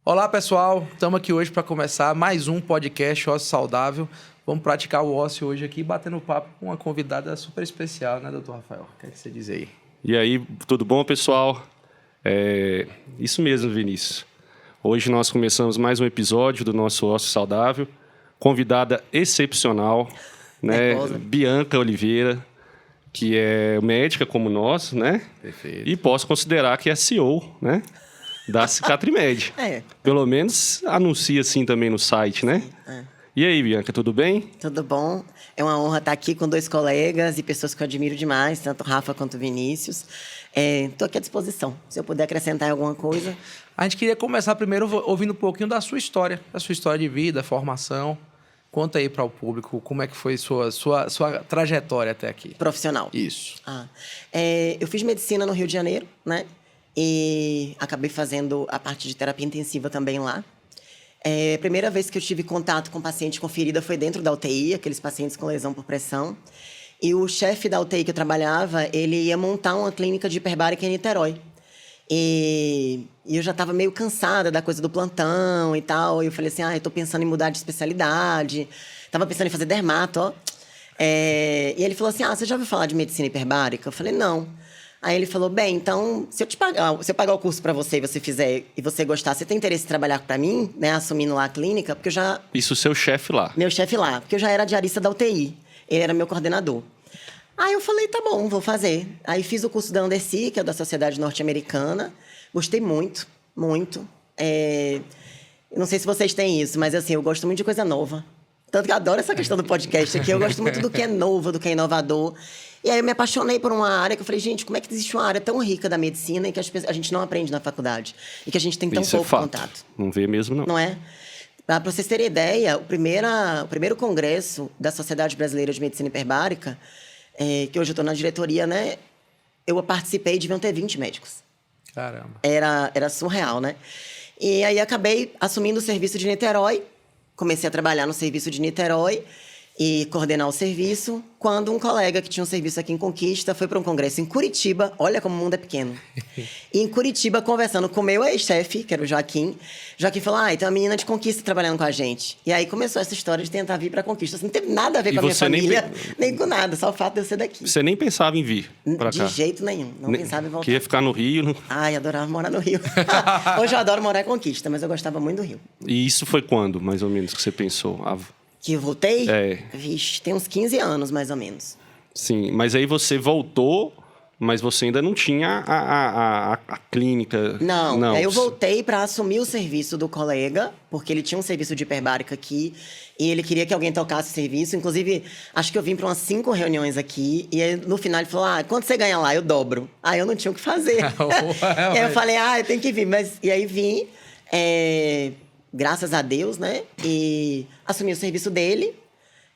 Olá, pessoal. Estamos aqui hoje para começar mais um podcast Ócio Saudável. Vamos praticar o ócio hoje aqui, batendo papo com uma convidada super especial, né, doutor Rafael? O que é que você diz aí? E aí, tudo bom, pessoal? Isso mesmo, Vinícius. Hoje nós começamos mais um episódio do nosso Ócio Saudável. Convidada excepcional, né? Bianca Oliveira, que é médica como nós, né? Perfeito. E posso considerar que é CEO, né? Da Cicatrimed. Pelo menos anuncia assim também no site, né? E aí, Bianca, tudo bem? Tudo bom. É uma honra estar aqui com dois colegas e pessoas que eu admiro demais, tanto o Rafa quanto o Vinícius. Estou aqui à disposição. Se eu puder acrescentar alguma coisa. A gente queria começar primeiro ouvindo um pouquinho da sua história de vida, formação. Conta aí para o público como é que foi sua trajetória até aqui. Profissional. Isso. Eu fiz medicina no Rio de Janeiro, né? E acabei fazendo a parte de terapia intensiva também lá. A primeira vez que eu tive contato com paciente com ferida foi dentro da UTI, aqueles pacientes com lesão por pressão. E o chefe da UTI que eu trabalhava, ele ia montar uma clínica de hiperbárica em Niterói. E eu já estava meio cansada da coisa do plantão e tal. E eu falei assim, eu tô pensando em mudar de especialidade. Tava pensando em fazer dermato, ó. E ele falou assim, você já ouviu falar de medicina hiperbárica? Eu falei, não. Aí ele falou, bem, então, se eu pagar o curso para você e você fizer e você gostar, você tem interesse em trabalhar para mim, né, assumindo lá a clínica? Porque eu já... Isso, seu chefe lá? Meu chefe lá, porque eu já era diarista da UTI. Ele era meu coordenador. Aí eu falei, tá bom, vou fazer. Aí fiz o curso da Andercy, que é da Sociedade Norte-Americana. Gostei muito, muito. Eu não sei se vocês têm isso, mas assim, eu gosto muito de coisa nova. Tanto que eu adoro essa questão do podcast aqui. Eu gosto muito do que é novo, do que é inovador. E aí eu me apaixonei por uma área que eu falei, gente, como é que existe uma área tão rica da medicina e que a gente não aprende na faculdade? E que a gente tem tão pouco contato. Não vê mesmo, não. Não é? Para vocês terem ideia, o primeiro congresso da Sociedade Brasileira de Medicina Hiperbárica, que hoje eu estou na diretoria, né? Eu participei, deviam ter 20 médicos. Caramba. Era surreal, né? E aí acabei assumindo o serviço de Niterói. Comecei a trabalhar no serviço de Niterói e coordenar o serviço, quando um colega que tinha um serviço aqui em Conquista foi para um congresso em Curitiba. Olha como o mundo é pequeno. E em Curitiba, conversando com o meu ex-chefe, que era o Joaquim falou, tem uma menina de Conquista trabalhando com a gente. E aí começou essa história de tentar vir para Conquista. Assim, não teve nada a ver com a minha família, nem com nada, só o fato de eu ser daqui. Você nem pensava em vir para cá? De jeito nenhum, não pensava em voltar. Queria ficar no Rio? Não... Adorava morar no Rio. Hoje eu adoro morar em Conquista, mas eu gostava muito do Rio. E isso foi quando, mais ou menos, que você pensou? Que eu voltei? Vixe, tem uns 15 anos, mais ou menos. Sim, mas aí você voltou, mas você ainda não tinha a clínica. Não. Aí eu voltei para assumir o serviço do colega, porque ele tinha um serviço de hiperbárica aqui, e ele queria que alguém tocasse o serviço. Inclusive, acho que eu vim para umas 5 reuniões aqui, e aí, no final ele falou, quanto você ganha lá? Eu dobro. Aí eu não tinha o que fazer. E aí eu falei, eu tenho que vir. E aí vim... graças a Deus, né? E assumi o serviço dele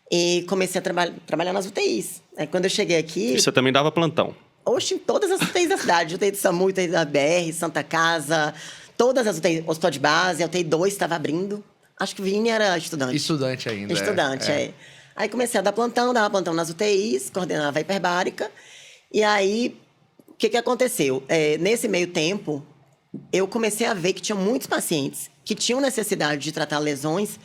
e comecei a trabalhar nas UTIs. Aí, quando eu cheguei aqui... E você também dava plantão? Oxe, em todas as UTIs da cidade. UTI de SAMU, UTI da BR, Santa Casa, todas as UTIs, Hospital de Base, a UTI 2 estava abrindo. Acho que o Vini era estudante. Estudante ainda. Estudante. Aí comecei a dar plantão, dava plantão nas UTIs, coordenava a hiperbárica. E aí, o que aconteceu? Nesse meio tempo, eu comecei a ver que tinha muitos pacientes que tinham necessidade de tratar lesões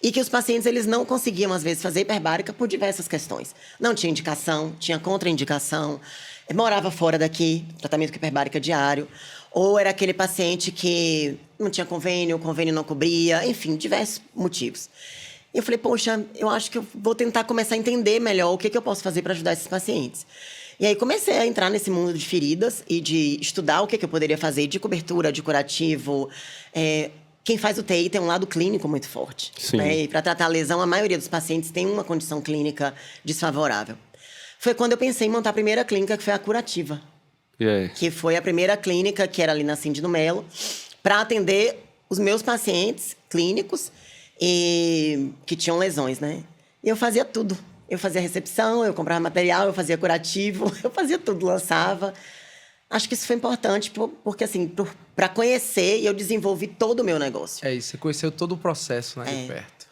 e que os pacientes eles não conseguiam, às vezes, fazer hiperbárica por diversas questões. Não tinha indicação, tinha contraindicação, morava fora daqui, tratamento com hiperbárica diário, ou era aquele paciente que não tinha convênio, o convênio não cobria, enfim, diversos motivos. E eu falei, poxa, eu acho que eu vou tentar começar a entender melhor o que eu posso fazer para ajudar esses pacientes. E aí comecei a entrar nesse mundo de feridas e de estudar o que eu poderia fazer de cobertura, de curativo. Quem faz UTI tem um lado clínico muito forte. Sim. Né? E para tratar a lesão, a maioria dos pacientes tem uma condição clínica desfavorável. Foi quando eu pensei em montar a primeira clínica, que foi a Curativa. Que foi a primeira clínica, que era ali na Cíndido Melo, para atender os meus pacientes clínicos e que tinham lesões, né? E eu fazia tudo. Eu fazia recepção, eu comprava material, eu fazia curativo, eu fazia tudo, lançava. Acho que isso foi importante, porque assim, para conhecer, eu desenvolvi todo o meu negócio. Isso, você conheceu todo o processo, né, de perto.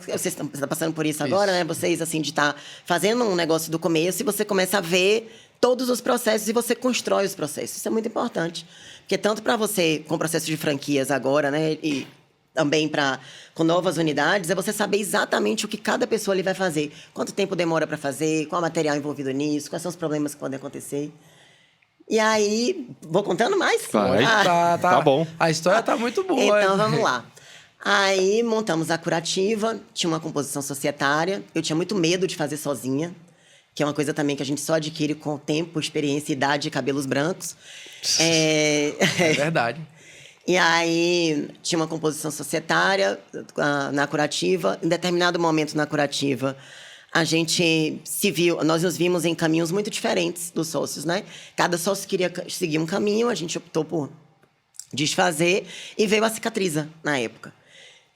Você está passando por isso agora, né? Vocês, assim, de estar fazendo um negócio do começo e você começa a ver todos os processos e você constrói os processos. Isso é muito importante. Porque tanto para você, com o processo de franquias agora, né, e também com novas unidades, é você saber exatamente o que cada pessoa ali vai fazer. Quanto tempo demora para fazer, qual material envolvido nisso, quais são os problemas que podem acontecer. E aí, vou contando mais? Vai. Tá bom. A história tá muito boa. Então, vamos lá. Aí, montamos a Curativa, tinha uma composição societária. Eu tinha muito medo de fazer sozinha, que é uma coisa também que a gente só adquire com o tempo, experiência, idade e cabelos brancos. É verdade. E aí, tinha uma composição societária na Curativa. Em determinado momento na Curativa, a gente nós nos vimos em caminhos muito diferentes dos sócios, né? Cada sócio queria seguir um caminho, a gente optou por desfazer e veio a Cicatriza na época.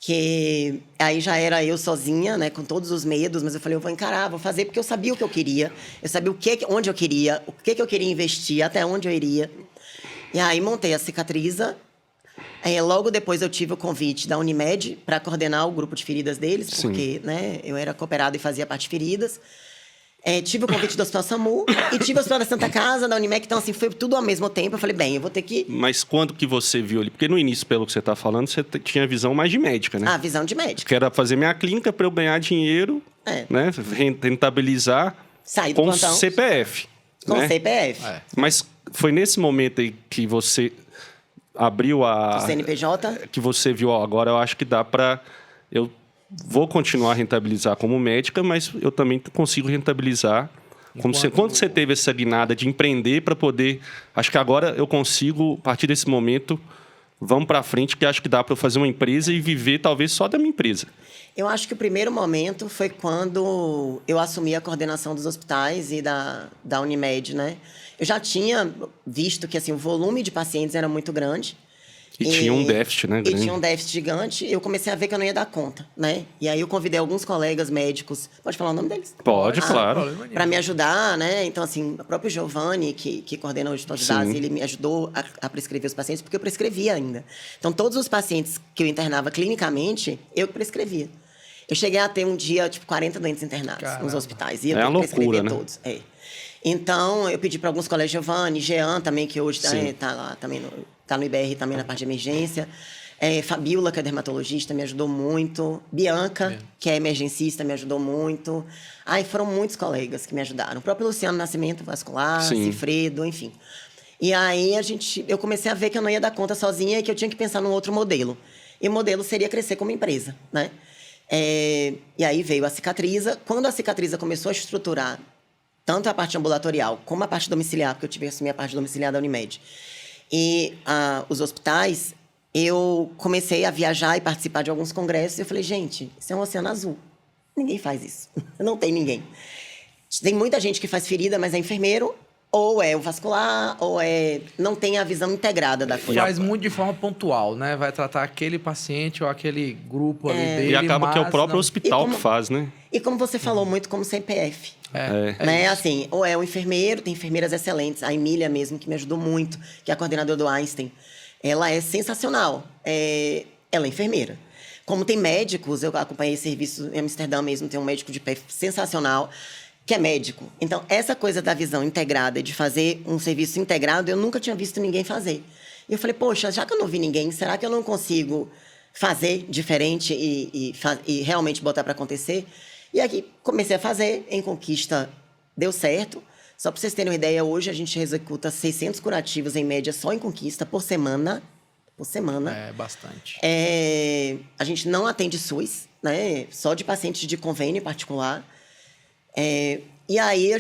Que aí já era eu sozinha, né? Com todos os medos, mas eu falei, eu vou encarar, vou fazer, porque eu sabia o que eu queria, eu sabia onde eu queria, o que eu queria investir, até onde eu iria. E aí montei a Cicatriza. Logo depois eu tive o convite da Unimed para coordenar o grupo de feridas deles, porque né, eu era cooperada e fazia parte de feridas. Tive o convite do Hospital SAMU e tive o Hospital da Santa Casa, da Unimed, então assim, foi tudo ao mesmo tempo. Eu falei, bem, eu vou ter que... Mas quando que você viu ali? Porque no início, pelo que você está falando, você tinha visão mais de médica, né? Visão de médica. Que era fazer minha clínica para eu ganhar dinheiro, né? Rentabilizar sair do com plantão. CPF. Com né? CPF. Mas foi nesse momento aí que você abriu o CNPJ? Que você viu, agora eu acho que dá para... Eu vou continuar a rentabilizar como médica, mas eu também consigo rentabilizar. Quando você teve essa guinada de empreender para poder... Acho que agora eu consigo, a partir desse momento, vamos para frente, que acho que dá para eu fazer uma empresa e viver talvez só da minha empresa. Eu acho que o primeiro momento foi quando eu assumi a coordenação dos hospitais e da Unimed, né? Eu já tinha visto que assim, o volume de pacientes era muito grande. E tinha um déficit, né? Grande. E tinha um déficit gigante. Eu comecei a ver que eu não ia dar conta, né? E aí eu convidei alguns colegas médicos... Pode falar o nome deles? Pode, claro. Para me ajudar, né? Então, assim, o próprio Giovanni, que coordena o Hospital de Dados, ele me ajudou a prescrever os pacientes, porque eu prescrevia ainda. Então, todos os pacientes que eu internava clinicamente, eu que prescrevia. Eu cheguei a ter um dia, 40 doentes internados nos hospitais. E eu uma loucura, né? todos. Então, eu pedi para alguns colegas, Giovanni, Jean também, que hoje está lá também está no IBR também na parte de emergência. Fabiola, que é dermatologista, me ajudou muito. Bianca, que é emergencista, me ajudou muito. Foram muitos colegas que me ajudaram. O próprio Luciano Nascimento, vascular, Cifredo, enfim. E aí eu comecei a ver que eu não ia dar conta sozinha e que eu tinha que pensar num outro modelo. E o modelo seria crescer como empresa, né? E aí veio a Cicatriza. Quando a Cicatriza começou a estruturar tanto a parte ambulatorial como a parte domiciliar, porque eu tive que assumir a parte domiciliar da Unimed, e os hospitais, eu comecei a viajar e participar de alguns congressos, e eu falei, gente, isso é um oceano azul. Ninguém faz isso. Não tem ninguém. Tem muita gente que faz ferida, mas é enfermeiro, ou é o vascular, ou não tem a visão integrada da coisa. Faz muito de forma pontual, né? Vai tratar aquele paciente ou aquele grupo ali dele. E acaba que é o próprio hospital que faz, né? E como você falou, muito como CPF. Né? Assim, ou é o enfermeiro, tem enfermeiras excelentes. A Emília mesmo, que me ajudou muito, que é a coordenadora do Einstein. Ela é sensacional. Ela é enfermeira. Como tem médicos, eu acompanhei serviço em Amsterdã mesmo, tem um médico de pé sensacional, que é médico. Então, essa coisa da visão integrada, de fazer um serviço integrado, eu nunca tinha visto ninguém fazer. E eu falei, poxa, já que eu não vi ninguém, será que eu não consigo fazer diferente e realmente botar para acontecer? E aqui comecei a fazer, em Conquista deu certo. Só para vocês terem uma ideia, hoje a gente executa 600 curativos em média só em Conquista por semana. É, bastante. A gente não atende SUS, né? Só de pacientes de convênio particular. E aí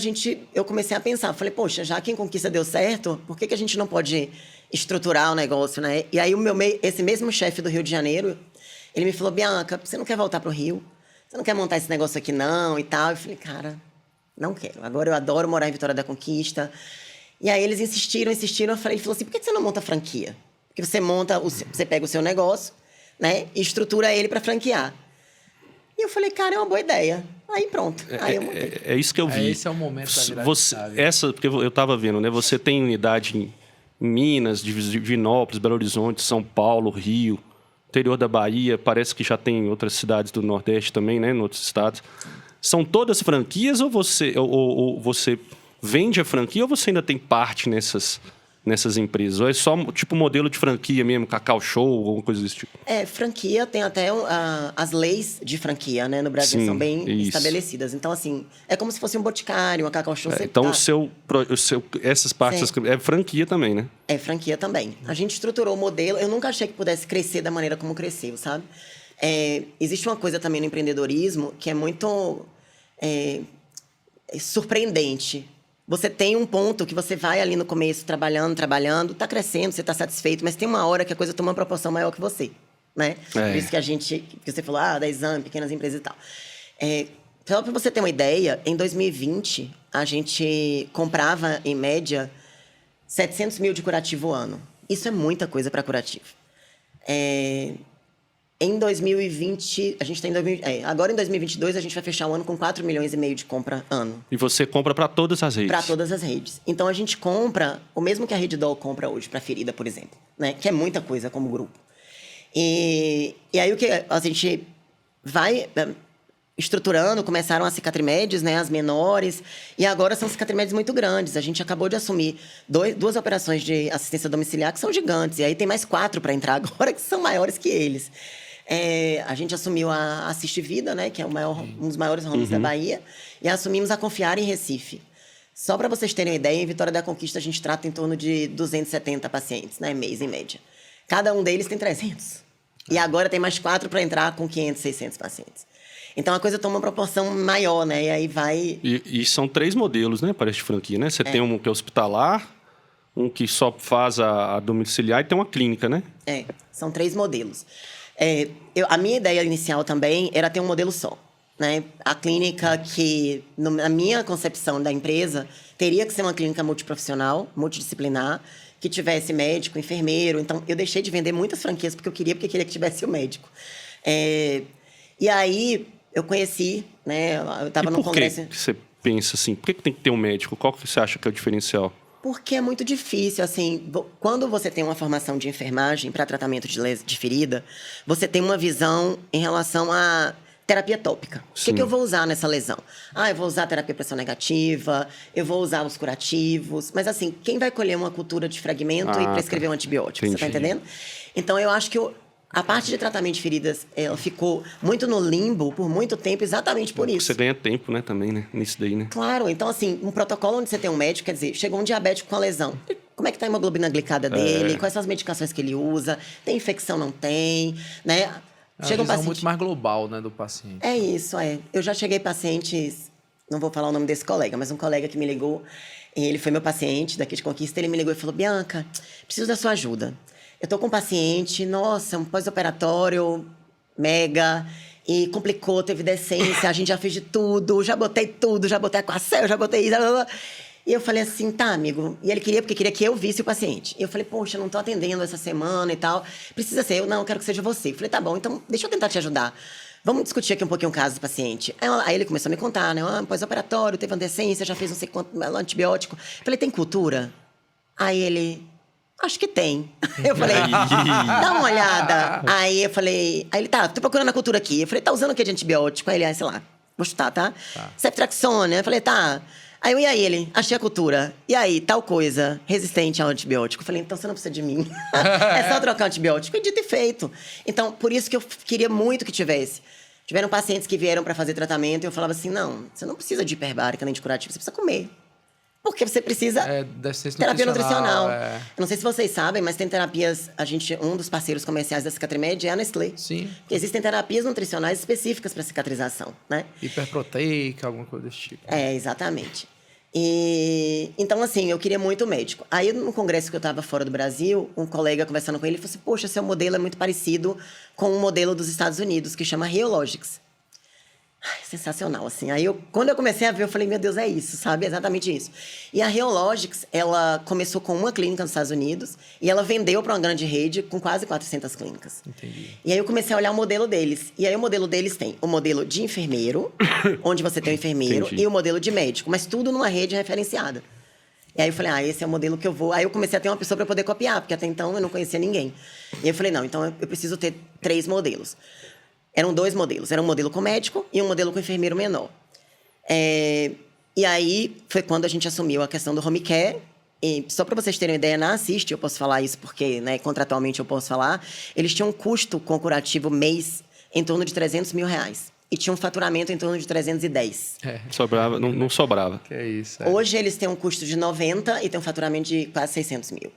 eu comecei a pensar, falei, poxa, já que em Conquista deu certo, por que a gente não pode estruturar o negócio, né? E aí esse mesmo chefe do Rio de Janeiro, ele me falou, Bianca, você não quer voltar para o Rio? Você não quer montar esse negócio aqui não e tal? Eu falei, cara, não quero. Agora eu adoro morar em Vitória da Conquista. E aí eles insistiram. Ele falou assim, por que você não monta franquia? Porque você pega o seu negócio, né? E estrutura ele para franquear. E eu falei, cara, é uma boa ideia. Aí pronto. Aí eu montei. É isso que eu vi. Esse é o momento da virada. Porque eu estava vendo, né? Você tem unidade em Minas, Divinópolis, Belo Horizonte, São Paulo, Rio, interior da Bahia, parece que já tem outras cidades do Nordeste também, né? Em outros estados. São todas franquias ou você vende a franquia ou você ainda tem parte nessas empresas? Ou é só tipo modelo de franquia mesmo, Cacau Show ou alguma coisa desse tipo? Franquia tem até as leis de franquia, né? No Brasil Sim, são bem isso. estabelecidas. Então, assim, é como se fosse um boticário, uma Cacau Show. Então, essas partes é franquia também, né? É franquia também. A gente estruturou o modelo. Eu nunca achei que pudesse crescer da maneira como cresceu, sabe? Existe uma coisa também no empreendedorismo que é muito surpreendente. Você tem um ponto que você vai ali no começo trabalhando, tá crescendo, você tá satisfeito, mas tem uma hora que a coisa toma uma proporção maior que você, né? Por isso que você falou, da Exame, pequenas empresas e tal. Só para você ter uma ideia, em 2020, a gente comprava, em média, 700 mil de curativo ano. Isso é muita coisa para curativo. Em 2020, a gente tem agora em 2022 a gente vai fechar o ano com 4,5 milhões de compra ano. E você compra para todas as redes? Para todas as redes. Então a gente compra o mesmo que a Rede Doll compra hoje para Ferida, por exemplo, né? Que é muita coisa como grupo. E aí o que a gente vai estruturando, começaram as cicatrimédias, né, as menores, e agora são cicatrimédias muito grandes. A gente acabou de assumir duas operações de assistência domiciliar que são gigantes, e aí tem mais 4 para entrar agora que são maiores que eles. A gente assumiu a Assiste Vida, né, que é um dos maiores homes da Bahia, e assumimos a Confiar em Recife. Só para vocês terem uma ideia, em Vitória da Conquista a gente trata em torno de 270 pacientes, né, mês em média. Cada um deles tem 300. E agora tem mais 4 para entrar com 500, 600 pacientes. Então a coisa toma uma proporção maior, né, e aí vai... E são 3 modelos, né, para este franquia, né? Você tem um que é hospitalar, um que só faz a domiciliar e tem uma clínica, né? São 3 modelos. A minha ideia inicial também era ter um modelo só, né? A clínica que, na minha concepção da empresa, teria que ser uma clínica multiprofissional, multidisciplinar, que tivesse médico, enfermeiro. Então, eu deixei de vender muitas franquias porque queria que tivesse o médico. E aí, eu conheci, né? Eu estava no congresso... Por que você pensa assim? Por que tem que ter um médico? Qual que você acha que é o diferencial? Porque é muito difícil, assim, quando você tem uma formação de enfermagem para tratamento de ferida, você tem uma visão em relação à terapia tópica. O que eu vou usar nessa lesão? Eu vou usar a terapia pressão negativa, eu vou usar os curativos, mas assim, quem vai colher uma cultura de fragmento e prescrever um antibiótico? Entendi. Você tá entendendo? Então, eu acho que a parte de tratamento de feridas, ela ficou muito no limbo por muito tempo, exatamente por isso. Você ganha tempo, né, também, né? Nisso daí, né? Claro. Então, assim, um protocolo onde você tem um médico, quer dizer, chegou um diabético com a lesão. Como é que tá a hemoglobina glicada dele? Quais são as medicações que ele usa? Tem infecção, não tem? Né? Chega um paciente... muito mais global, né, do paciente. É isso, Eu já cheguei pacientes... Não vou falar o nome desse colega, mas um colega que me ligou, ele foi meu paciente daqui de Conquista, ele me ligou e falou, Bianca, preciso da sua ajuda. Eu tô com um paciente, nossa, um pós-operatório mega, e complicou, teve decência, a gente já fez de tudo, já botei a coacel, já botei isso, blá, blá. E eu falei assim, tá, amigo. E ele queria que eu visse o paciente. E eu falei, poxa, eu não tô atendendo essa semana e tal. Precisa ser, eu quero que seja você. Eu falei, tá bom, então deixa eu tentar te ajudar. Vamos discutir aqui um pouquinho o caso do paciente. Aí ele começou a me contar, né? Pós-operatório, teve uma decência, já fez não sei quanto antibiótico. Eu falei, tem cultura? Aí ele... Acho que tem. Eu falei, dá uma olhada. Aí ele, tá, tô procurando a cultura aqui. Eu falei, tá usando o que de antibiótico? Aí ele, sei lá, vou chutar, tá? Ceftriaxona. Eu falei, tá. Aí e aí ele, achei a cultura. E aí, tal coisa, resistente ao antibiótico. Eu falei, então você não precisa de mim. É só trocar antibiótico. E dito e feito. Então, por isso que eu queria muito que tivesse. Tiveram pacientes que vieram para fazer tratamento e eu falava assim, não, você não precisa de hiperbárica nem de curativo, você precisa comer. Porque você precisa terapia nutricional. Eu não sei se vocês sabem, mas tem terapias... um dos parceiros comerciais da Cicatrimed é a Nestlé. Sim. Porque existem terapias nutricionais específicas para cicatrização, né? Hiperproteica, alguma coisa desse tipo. Exatamente. Então, assim, eu queria muito médico. Aí, no congresso que eu estava fora do Brasil, um colega conversando com ele, falou assim, poxa, seu modelo é muito parecido com um modelo dos Estados Unidos, que chama Reologics. Sensacional, assim. Aí, quando eu comecei a ver, eu falei, meu Deus, é isso, sabe? É exatamente isso. E a Reologics, ela começou com uma clínica nos Estados Unidos e ela vendeu para uma grande rede com quase 400 clínicas. Entendi. E aí, eu comecei a olhar o modelo deles. E aí, o modelo deles tem o modelo de enfermeiro, onde você tem o enfermeiro, e o modelo de médico, mas tudo numa rede referenciada. E aí, eu falei, esse é o modelo que eu vou... Aí, eu comecei a ter uma pessoa para poder copiar, porque até então eu não conhecia ninguém. E aí, eu falei, não, então eu preciso ter 3 modelos. Eram 2 modelos. Era um modelo com médico e um modelo com enfermeiro menor. E aí foi quando a gente assumiu a questão do home care. E só para vocês terem uma ideia, na Assist, eu posso falar isso porque, né, contratualmente eu posso falar, eles tinham um custo corporativo mês em torno de R$300 mil. E tinha um faturamento em torno de 310. Sobrava, não sobrava. Que é isso. Hoje eles têm um custo de 90 e têm um faturamento de quase 600 mil.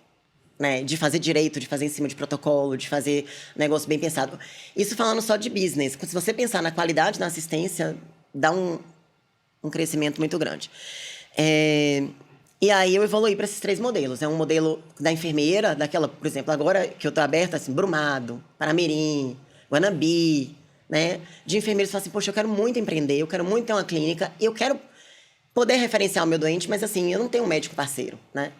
Né? De fazer direito, de fazer em cima de protocolo, de fazer negócio bem pensado. Isso falando só de business. Se você pensar na qualidade da assistência, dá um crescimento muito grande. E aí eu evoluí para esses 3 modelos. É um modelo da enfermeira, daquela, por exemplo, agora que eu estou aberta, assim, Brumado, Paramirim, Guanabi, né? De enfermeiros que falam assim, poxa, eu quero muito empreender, eu quero muito ter uma clínica, eu quero poder referenciar o meu doente, mas assim, eu não tenho um médico parceiro, né?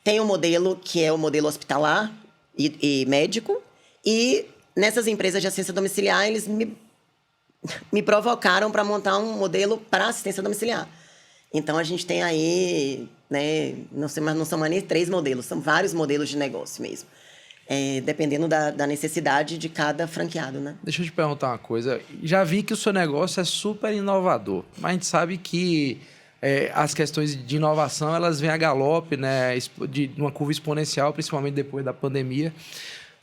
Tem um modelo que é o modelo hospitalar e médico, e nessas empresas de assistência domiciliar, eles me provocaram para montar um modelo para assistência domiciliar. Então, a gente tem aí, né, não são mais nem 3 modelos, são vários modelos de negócio mesmo. Dependendo da necessidade de cada franqueado, né? Deixa eu te perguntar uma coisa. Já vi que o seu negócio é super inovador, mas a gente sabe que as questões de inovação, elas vêm a galope, né? De uma curva exponencial, principalmente depois da pandemia.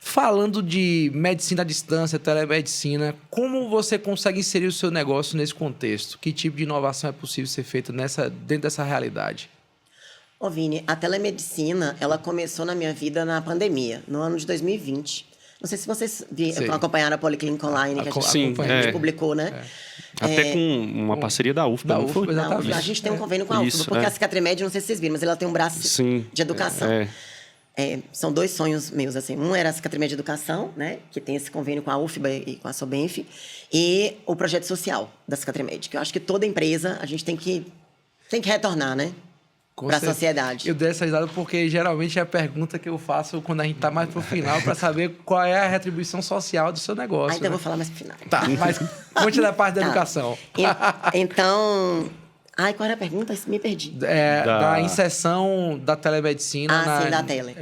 Falando de medicina à distância, telemedicina, como você consegue inserir o seu negócio nesse contexto? Que tipo de inovação é possível ser feita dentro dessa realidade? Ô, Vini, a telemedicina, ela começou na minha vida na pandemia, no ano de 2020. Não sei se vocês acompanharam a Policlínica Online, que a gente publicou, né? Até com uma parceria da UFBA, não foi? A gente tem um convênio com a UFBA, porque a Cicatrimed, não sei se vocês viram, mas ela tem um braço de educação. São 2 sonhos meus, assim. Um era a Cicatrimed de Educação, né? Que tem esse convênio com a UFBA e com a Sobenf. E o projeto social da Cicatrimed, que eu acho que toda empresa, a gente tem que retornar, né? Para a sociedade. Eu dei essa risada porque geralmente é a pergunta que eu faço quando a gente está mais pro final para saber qual é a retribuição social do seu negócio. Então eu vou falar mais pro final. Tá, mas conte da parte da educação. Então... qual era a pergunta? Me perdi. Da inserção da telemedicina. Sim, da tele.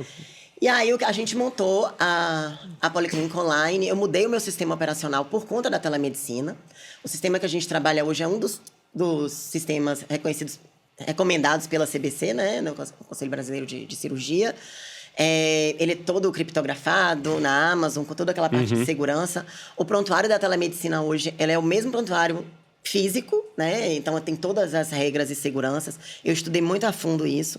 E aí a gente montou a Policlínica Online. Eu mudei o meu sistema operacional por conta da telemedicina. O sistema que a gente trabalha hoje é um dos sistemas recomendados pela CBC, né, no Conselho Brasileiro de Cirurgia. Ele é todo criptografado na Amazon, com toda aquela parte de segurança. O prontuário da telemedicina hoje, ele é o mesmo prontuário físico, né? Então, tem todas as regras e seguranças. Eu estudei muito a fundo isso.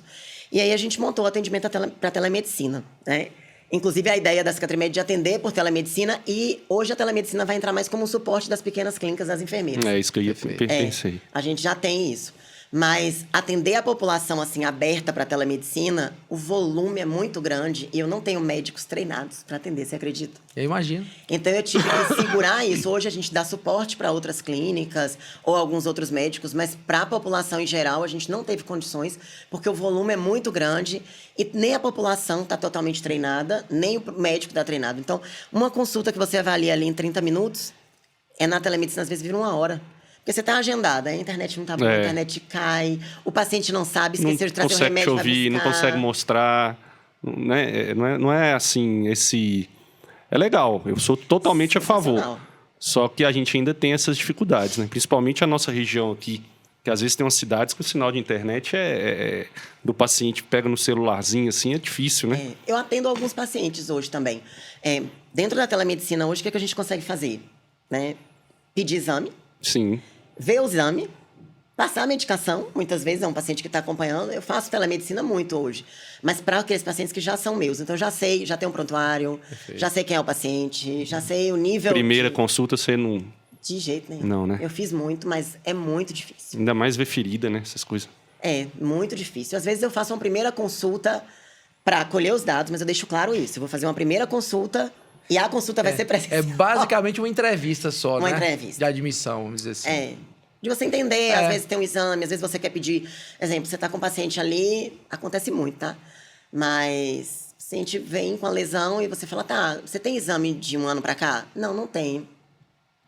E aí, a gente montou o atendimento para telemedicina, né? Inclusive, a ideia da Cicatrimed de atender por telemedicina. E hoje, a telemedicina vai entrar mais como um suporte das pequenas clínicas das enfermeiras. É isso que eu pensei. A gente já tem isso. Mas atender a população assim aberta para a telemedicina, o volume é muito grande e eu não tenho médicos treinados para atender, você acredita? Eu imagino. Então eu tive que segurar isso. Hoje a gente dá suporte para outras clínicas ou alguns outros médicos, mas para a população em geral a gente não teve condições, porque o volume é muito grande e nem a população está totalmente treinada, nem o médico está treinado. Então, uma consulta que você avalia ali em 30 minutos, na telemedicina às vezes vira 1 hora. Porque você está agendada, a internet não está boa, a internet cai, o paciente não sabe, esqueceu de trazer o remédio para buscar. Não consegue mostrar, né? Não é assim, É legal, eu sou totalmente a favor. Só que a gente ainda tem essas dificuldades, né? Principalmente a nossa região aqui, que às vezes tem umas cidades que o sinal de internet do paciente pega no celularzinho, assim, é difícil, né? Eu atendo alguns pacientes hoje também. Dentro da telemedicina hoje, o que é que a gente consegue fazer? Né? Pedir exame. Sim. Ver o exame, passar a medicação, muitas vezes é um paciente que está acompanhando, eu faço telemedicina muito hoje, mas para aqueles pacientes que já são meus, então já sei, já tenho um prontuário, já sei quem é o paciente, já sei o nível... Primeira consulta você não... De jeito nenhum. Não, né? Eu fiz muito, mas é muito difícil. Ainda mais ver ferida, né? Essas coisas. Muito difícil. Às vezes eu faço uma primeira consulta para colher os dados, mas eu deixo claro isso, eu vou fazer uma primeira consulta... E a consulta vai ser presencial. É basicamente uma entrevista só, né? Uma entrevista. De admissão, vamos dizer assim. De você entender, às vezes tem um exame, às vezes você quer pedir... Exemplo, você está com um paciente ali, acontece muito, tá? Mas o paciente vem com a lesão e você fala, tá, você tem exame de 1 ano para cá? Não, não tenho.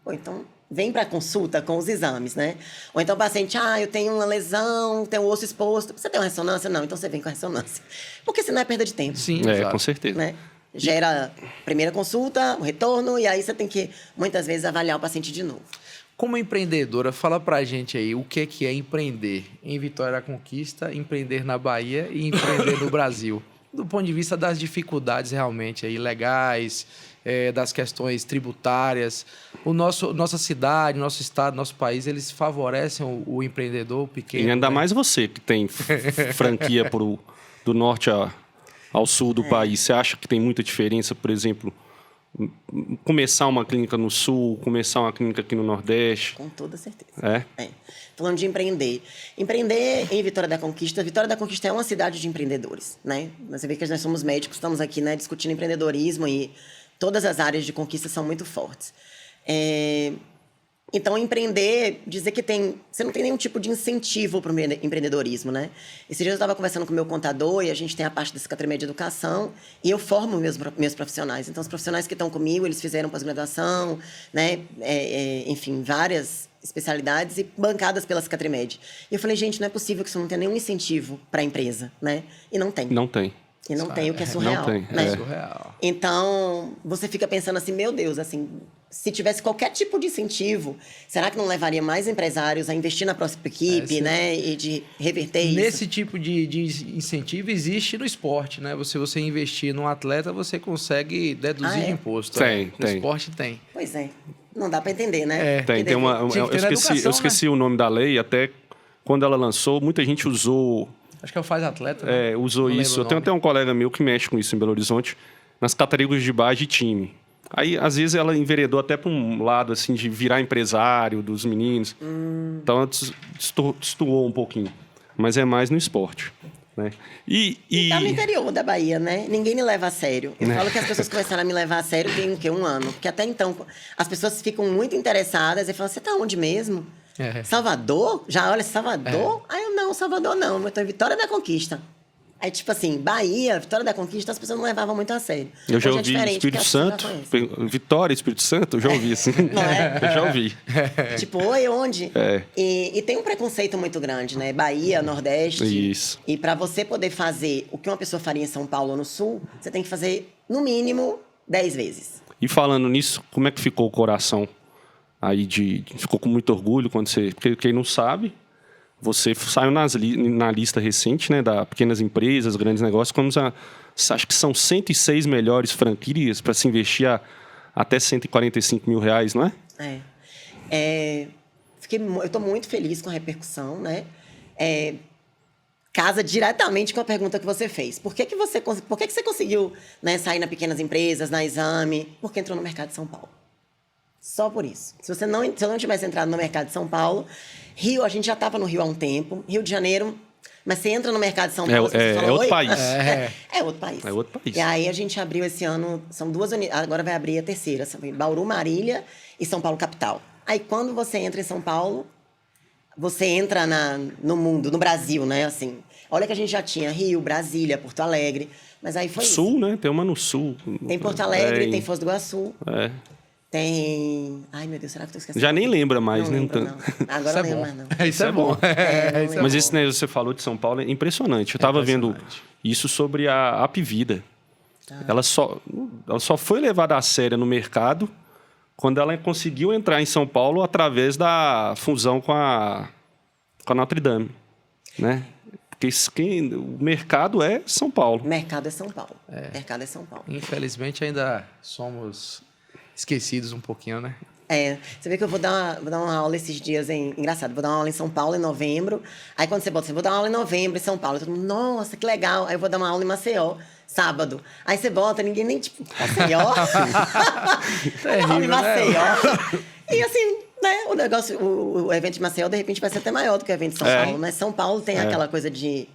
Então, vem para consulta com os exames, né? Ou então o paciente, eu tenho uma lesão, tenho o osso exposto. Você tem uma ressonância? Não, então você vem com a ressonância. Porque senão é perda de tempo. Sim, com certeza. Né? Gera primeira consulta, o retorno, e aí você tem que, muitas vezes, avaliar o paciente de novo. Como empreendedora, fala pra gente aí o que é empreender em Vitória da Conquista, empreender na Bahia e empreender no Brasil. Do ponto de vista das dificuldades realmente aí, legais, das questões tributárias. Nossa cidade, nosso estado, nosso país, eles favorecem o empreendedor pequeno. E ainda né? mais você que tem franquia do norte ao sul do país. Você acha que tem muita diferença, por exemplo, começar uma clínica no sul, começar uma clínica aqui no Nordeste? Com toda certeza. É? Falando de empreender. Empreender em Vitória da Conquista é uma cidade de empreendedores, né? Você vê que nós somos médicos, estamos aqui, né, discutindo empreendedorismo e todas as áreas de conquista são muito fortes. Então, empreender, dizer que você não tem nenhum tipo de incentivo para o empreendedorismo, né? Esses dias eu estava conversando com o meu contador e a gente tem a parte da Cicatrimed de Educação e eu formo meus profissionais. Então, os profissionais que estão comigo, eles fizeram pós-graduação, né? Enfim, várias especialidades e bancadas pela Cicatrimed. E eu falei, gente, não é possível que isso não tenha nenhum incentivo para a empresa, né? E não tem. Não tem. E não tem, o que é surreal. Não tem, né? É surreal. Então, você fica pensando assim, meu Deus, assim, se tivesse qualquer tipo de incentivo, será que não levaria mais empresários a investir na próxima equipe, né? E de reverter isso? Nesse tipo de incentivo existe no esporte, né? Você investir num atleta, você consegue deduzir de imposto. Tem, No tem. esporte tem. Pois é. Não dá para entender, né? Tem uma, Tinha que ter na educação, eu esqueci o nome da lei, até quando ela lançou, muita gente usou... Acho que é o Faz Atleta. Né? Usou Não isso. lembro o Eu tenho nome. até um colega meu que mexe com isso em Belo Horizonte, nas categorias de base de time. Aí, às vezes, ela enveredou até para um lado, assim, de virar empresário dos meninos. Então, ela destoou um pouquinho. Mas é mais no esporte, né? E tá no interior da Bahia, né? Ninguém me leva a sério. Eu falo que as pessoas começaram a me levar a sério tem o quê? 1 ano. Porque até então, as pessoas ficam muito interessadas e falam, você tá onde mesmo? Salvador? Já olha, Salvador? Aí eu, não, Salvador não. Eu tô em Vitória da Conquista. Aí, tipo assim, Bahia, Vitória da Conquista, as pessoas não levavam muito a sério. Eu já Hoje ouvi diferente, Espírito porque as pessoas Santo, já conhecem. Vitória, Espírito Santo, eu já ouvi assim. Não é? Eu já ouvi. Tipo, oi, onde? É. E tem um preconceito muito grande, né? Bahia, Nordeste. Isso. E para você poder fazer o que uma pessoa faria em São Paulo ou no Sul, você tem que fazer, no mínimo, 10 vezes. E falando nisso, como é que ficou o coração aí ficou com muito orgulho quando você... Porque quem não sabe, você saiu na lista recente, né, da pequenas empresas, grandes negócios, acho que são 106 melhores franquias para se investir até R$145 mil, não é? Eu estou muito feliz com a repercussão, né? Casa diretamente com a pergunta que você fez. Por que você conseguiu, né, sair na pequenas empresas, na Exame? Porque entrou no mercado de São Paulo. Só por isso. Se eu não tivesse entrado no mercado de São Paulo, Rio, a gente já estava no Rio há um tempo, Rio de Janeiro, mas você entra no mercado de São Paulo... você fala, outro oi? país. É outro país. É outro país. E aí a gente abriu esse ano, são 2 unidades, agora vai abrir a terceira, Bauru, Marília e São Paulo, capital. Aí quando você entra em São Paulo, você entra no mundo, no Brasil, né? Assim, olha que a gente já tinha Rio, Brasília, Porto Alegre, mas aí foi Sul, isso. né? Tem uma no Sul. Tem Porto Alegre, tem Foz do Iguaçu. Tem... Ai, meu Deus, será que eu tô esquecendo? Já nem lembra mais, não né? lembro, não. Agora não lembro mais, não. Isso é bom. Mas esse negócio que você falou de São Paulo é impressionante. Eu estava vendo isso sobre a Apvida. Ela só foi levada a sério no mercado quando ela conseguiu entrar em São Paulo através da fusão com a Notre Dame, né? Porque o mercado é São Paulo. Mercado é São Paulo. Mercado é São Paulo. Infelizmente, ainda somos esquecidos um pouquinho, né? Você vê que eu vou dar uma aula esses dias, engraçado, vou dar uma aula em São Paulo em novembro. Aí quando você bota, vou dar uma aula em novembro em São Paulo. Todo mundo, nossa, que legal. Aí eu vou dar uma aula em Maceió, sábado. Aí você bota, ninguém nem, tipo, Maceió? Terrível, em Maceió. E assim, né, o negócio, o evento de Maceió, de repente, vai ser até maior do que o evento de São Paulo. Mas São Paulo tem aquela coisa de...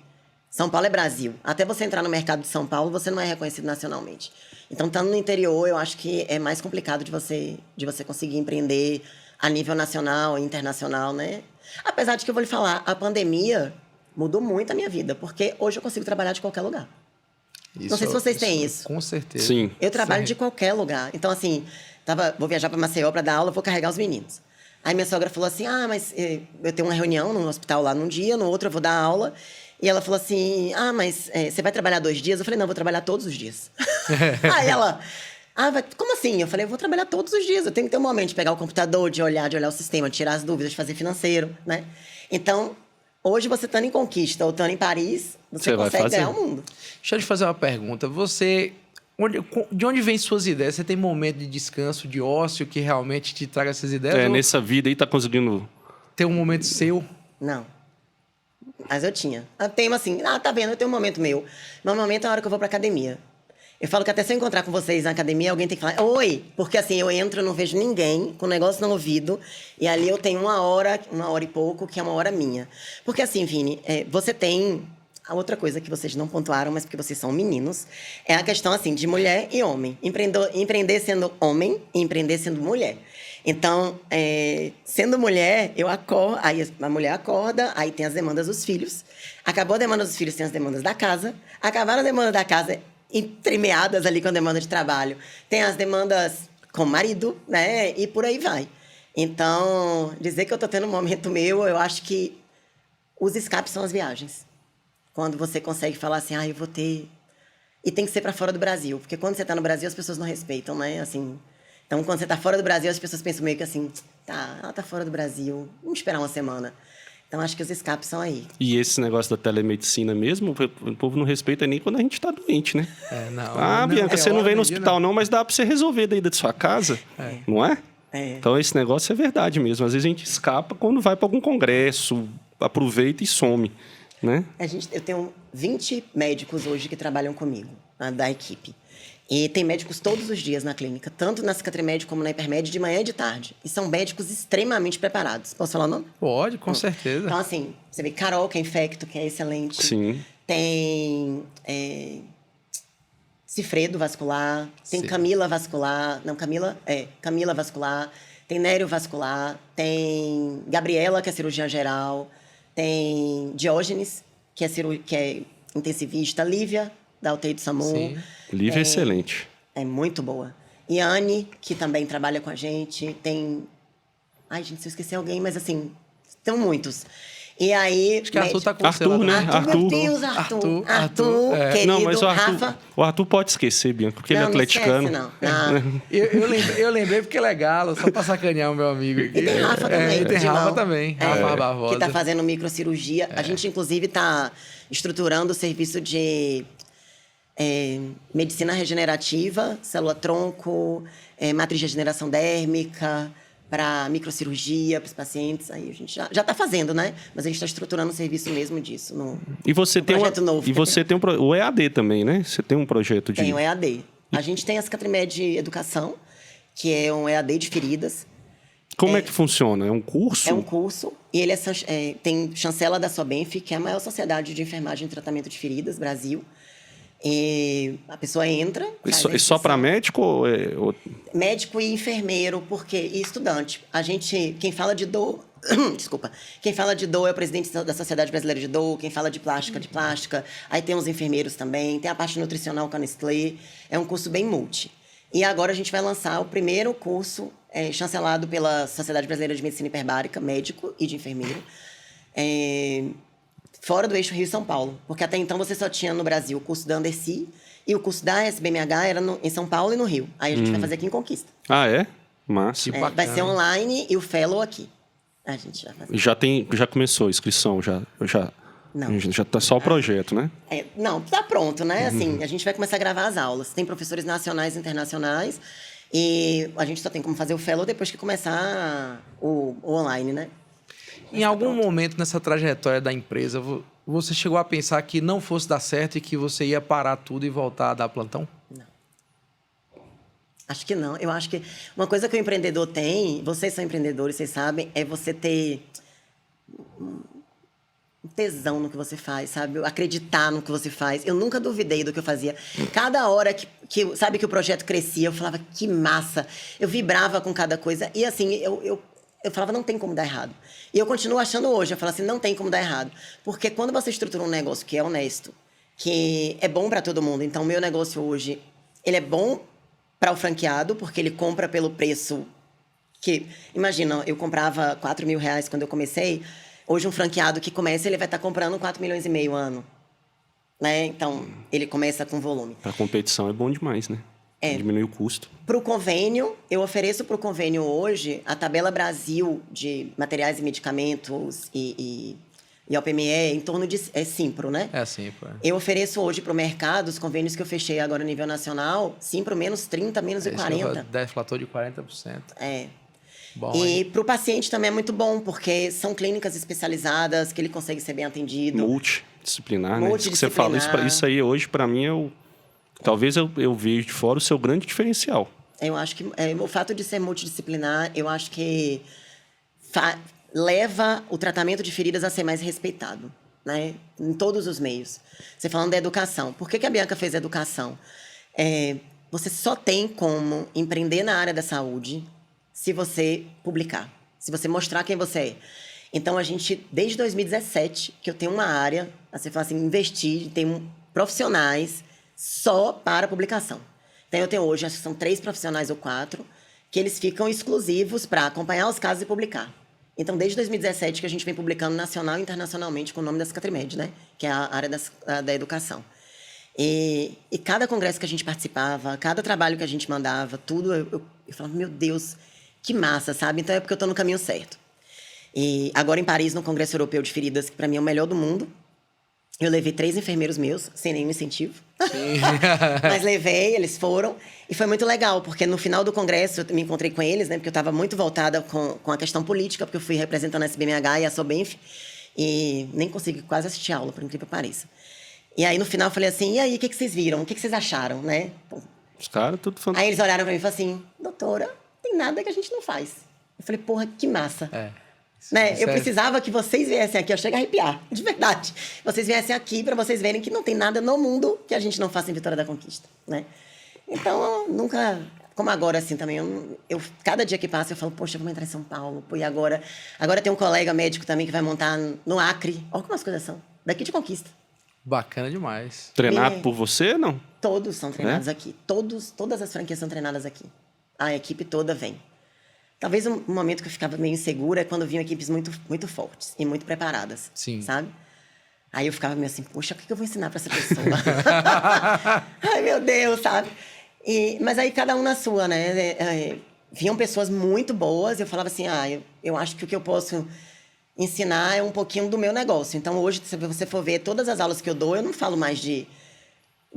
São Paulo é Brasil. Até você entrar no mercado de São Paulo, você não é reconhecido nacionalmente. Então, estando no interior, eu acho que é mais complicado de você conseguir empreender a nível nacional e internacional, né? Apesar de que eu vou lhe falar, a pandemia mudou muito a minha vida, porque hoje eu consigo trabalhar de qualquer lugar. Não sei se vocês têm isso. Com certeza. Sim. Eu trabalho de qualquer lugar. Então, assim, vou viajar para Maceió para dar aula, vou carregar os meninos. Aí minha sogra falou assim, mas eu tenho uma reunião no hospital lá num dia, no outro eu vou dar aula. E ela falou assim, mas você vai trabalhar 2 dias? Eu falei, não, eu vou trabalhar todos os dias. Aí ela, Como assim? Eu falei, eu vou trabalhar todos os dias. Eu tenho que ter um momento de pegar o computador, de olhar o sistema, de tirar as dúvidas, de fazer financeiro, né? Então, hoje você estando em Conquista ou estando em Paris, você consegue ganhar o mundo. Deixa eu te fazer uma pergunta. De onde vem suas ideias? Você tem momento de descanso, de ócio que realmente te traga essas ideias? Nessa vida aí tá conseguindo... Ter um momento seu? Não. Mas eu tinha. Eu tenho assim, tá vendo, eu tenho um momento meu. Meu momento é a hora que eu vou pra academia. Eu falo que até se eu encontrar com vocês na academia, alguém tem que falar, oi! Porque assim, eu entro, não vejo ninguém, com o negócio no ouvido, e ali eu tenho uma hora e pouco, que é uma hora minha. Porque assim, Vini, você tem... A outra coisa que vocês não pontuaram, mas porque vocês são meninos, é a questão assim, de mulher e homem. Empreender sendo homem e empreender sendo mulher. Então, sendo mulher, eu acordo, aí a mulher acorda, aí tem as demandas dos filhos. Acabou a demanda dos filhos, tem as demandas da casa. Acabaram a demanda da casa, entremeadas ali com a demanda de trabalho. Tem as demandas com o marido, né? E por aí vai. Então, dizer que eu tô tendo um momento meu, eu acho que os escapes são as viagens. Quando você consegue falar assim, eu vou ter... E tem que ser para fora do Brasil, porque quando você tá no Brasil, as pessoas não respeitam, né? Assim... Então, quando você tá fora do Brasil, as pessoas pensam meio que assim, ela tá fora do Brasil, vamos esperar uma semana. Então, acho que os escapes são aí. E esse negócio da telemedicina mesmo, o povo não respeita nem quando a gente tá doente, né? Bianca, você não vem no hospital não, mas dá pra você resolver daí da sua casa, não é? Então, esse negócio é verdade mesmo. Às vezes a gente escapa quando vai para algum congresso, aproveita e some, né? Eu tenho 20 médicos hoje que trabalham comigo, da equipe. E tem médicos todos os dias na clínica, tanto na Cicatrimed como na Hipermed, de manhã e de tarde. E são médicos extremamente preparados. Posso falar o nome? Pode, com certeza. Então, assim, você vê Carol, que é infecto, que é excelente. Sim. Tem Cifredo Vascular, tem Camila Vascular. Não, Camila Vascular. Tem Nério Vascular. Tem Gabriela, que é cirurgiã geral. Tem Diógenes, que é intensivista. Lívia, da UTI do SAMU. Sim. Lívia é excelente. É muito boa. E a Anne, que também trabalha com a gente. Tem... Ai, gente, se eu esquecer alguém, mas assim, tem muitos. E aí... Acho que Arthur tá com Arthur, né? Arthur, meu Deus, Arthur, querido, não, mas Rafa... O Arthur pode esquecer, Bianca, porque ele é atleticano. Não esquece, não. Eu lembrei porque é legal, só pra sacanear o meu amigo aqui. E tem Rafa também. E tem Rafa também, Rafa Barbosa. Que tá fazendo microcirurgia. A gente, inclusive, tá estruturando o serviço de... medicina regenerativa, célula-tronco, matriz de regeneração dérmica, para microcirurgia, para os pacientes. Aí a gente já está fazendo, né? Mas a gente está estruturando um serviço mesmo disso. E você tem projeto novo. E você tem o EAD também, né? Você tem um projeto de... Tem o EAD. A gente tem a Cicatrimed Educação, que é um EAD de feridas. Como é que funciona? É um curso? É um curso. E ele tem chancela da SOBENF, que é a maior sociedade de enfermagem e tratamento de feridas, Brasil. E a pessoa entra... E só para médico? Médico e enfermeiro, e estudante. Quem fala de dor... Desculpa. Quem fala de dor é o presidente da Sociedade Brasileira de Dor. Quem fala de plástica. Aí tem os enfermeiros também. Tem a parte nutricional com a Nestlé. É um curso bem multi. E agora a gente vai lançar o primeiro curso chancelado pela Sociedade Brasileira de Medicina Hiperbárica, médico e de enfermeiro. Fora do eixo Rio-São Paulo. Porque até então você só tinha no Brasil o curso da Andercy e o curso da SBMH era em São Paulo e no Rio. Aí a gente vai fazer aqui em Conquista. Ah, é? Massa. Vai ser online e o fellow aqui. A gente vai fazer. Já começou a inscrição? Não. Já tá só o projeto, né? Não, tá pronto, né? Assim, a gente vai começar a gravar as aulas. Tem professores nacionais e internacionais. E a gente só tem como fazer o fellow depois que começar o online, né? Em algum momento nessa trajetória da empresa, você chegou a pensar que não fosse dar certo e que você ia parar tudo e voltar a dar plantão? Não. Acho que não. Eu acho que uma coisa que o empreendedor tem, vocês são empreendedores, vocês sabem, é você ter um tesão no que você faz, sabe? Acreditar no que você faz. Eu nunca duvidei do que eu fazia. Cada hora que o projeto crescia, eu falava, que massa. Eu vibrava com cada coisa. E assim, eu falava, não tem como dar errado. E eu continuo achando hoje, eu falo assim, não tem como dar errado. Porque quando você estrutura um negócio que é honesto, que é bom para todo mundo, então o meu negócio hoje, ele é bom para o franqueado, porque ele compra pelo preço que... Imagina, eu comprava R$4.000 quando eu comecei, hoje um franqueado que começa, ele vai estar comprando 4,5 milhões ano. Né? Então, ele começa com volume. A competição é bom demais, né? Diminuir o custo. Para o convênio, eu ofereço para o convênio hoje a tabela Brasil de materiais e medicamentos e OPME em torno de... É Simpro, né? É assim, pô. Eu ofereço hoje para o mercado, os convênios que eu fechei agora a nível nacional, Simpro menos 30, menos Esse 40. deflator de 40%. É. Bom, E hein? para o paciente também é muito bom, porque são clínicas especializadas, que ele consegue ser bem atendido. Multidisciplinar, né? Isso que você Multidisciplinar. fala, isso aí hoje, para mim, talvez eu vejo de fora o seu grande diferencial. Eu acho que o fato de ser multidisciplinar, eu acho que leva o tratamento de feridas a ser mais respeitado, né? Em todos os meios. Você falando da educação. Por que a Bianca fez educação? Você só tem como empreender na área da saúde se você publicar, se você mostrar quem você é. Então, a gente, desde 2017, que eu tenho uma área, você fala assim, investir, tem profissionais só para publicação. Então, eu tenho hoje, acho que são 3 profissionais ou 4, que eles ficam exclusivos para acompanhar os casos e publicar. Então, desde 2017 que a gente vem publicando nacional e internacionalmente com o nome da Cicatrimed, né? Que é a área da educação. E cada congresso que a gente participava, cada trabalho que a gente mandava, tudo, eu falava, meu Deus, que massa, sabe? Então, é porque eu estou no caminho certo. E agora em Paris, no Congresso Europeu de Feridas, que para mim é o melhor do mundo, eu levei 3 enfermeiros meus, sem nenhum incentivo. Mas levei, eles foram. E foi muito legal, porque no final do congresso eu me encontrei com eles, né? Porque eu estava muito voltada com a questão política, porque eu fui representando a SBMH e a Sobenf. E nem consegui quase assistir a aula, por incrível que pareça. E aí, no final, eu falei assim, e aí, o que vocês viram? O que vocês acharam, né? Os caras, tudo fantástico. Aí eles olharam pra mim e falaram assim, doutora, tem nada que a gente não faz. Eu falei, porra, que massa. Né? Eu precisava que vocês viessem aqui, eu chego a arrepiar, de verdade. Vocês viessem aqui para vocês verem que não tem nada no mundo que a gente não faça em Vitória da Conquista, né? Então, eu nunca... Como agora, assim, também, cada dia que passa eu falo, poxa, vamos entrar em São Paulo, pô, e agora? Agora tem um colega médico também que vai montar no Acre. Olha como as coisas são, daqui de Conquista. Bacana demais. Treinado por você, não? Todos são treinados aqui, todas as franquias são treinadas aqui. A equipe toda vem. Talvez um momento que eu ficava meio insegura é quando vinham equipes muito, muito fortes e muito preparadas. Sim. Sabe? Aí eu ficava meio assim, poxa, o que eu vou ensinar para essa pessoa? Ai, meu Deus, sabe? Mas aí cada um na sua, né? Vinham pessoas muito boas e eu falava assim, eu acho que o que eu posso ensinar é um pouquinho do meu negócio. Então hoje, se você for ver todas as aulas que eu dou, eu não falo mais de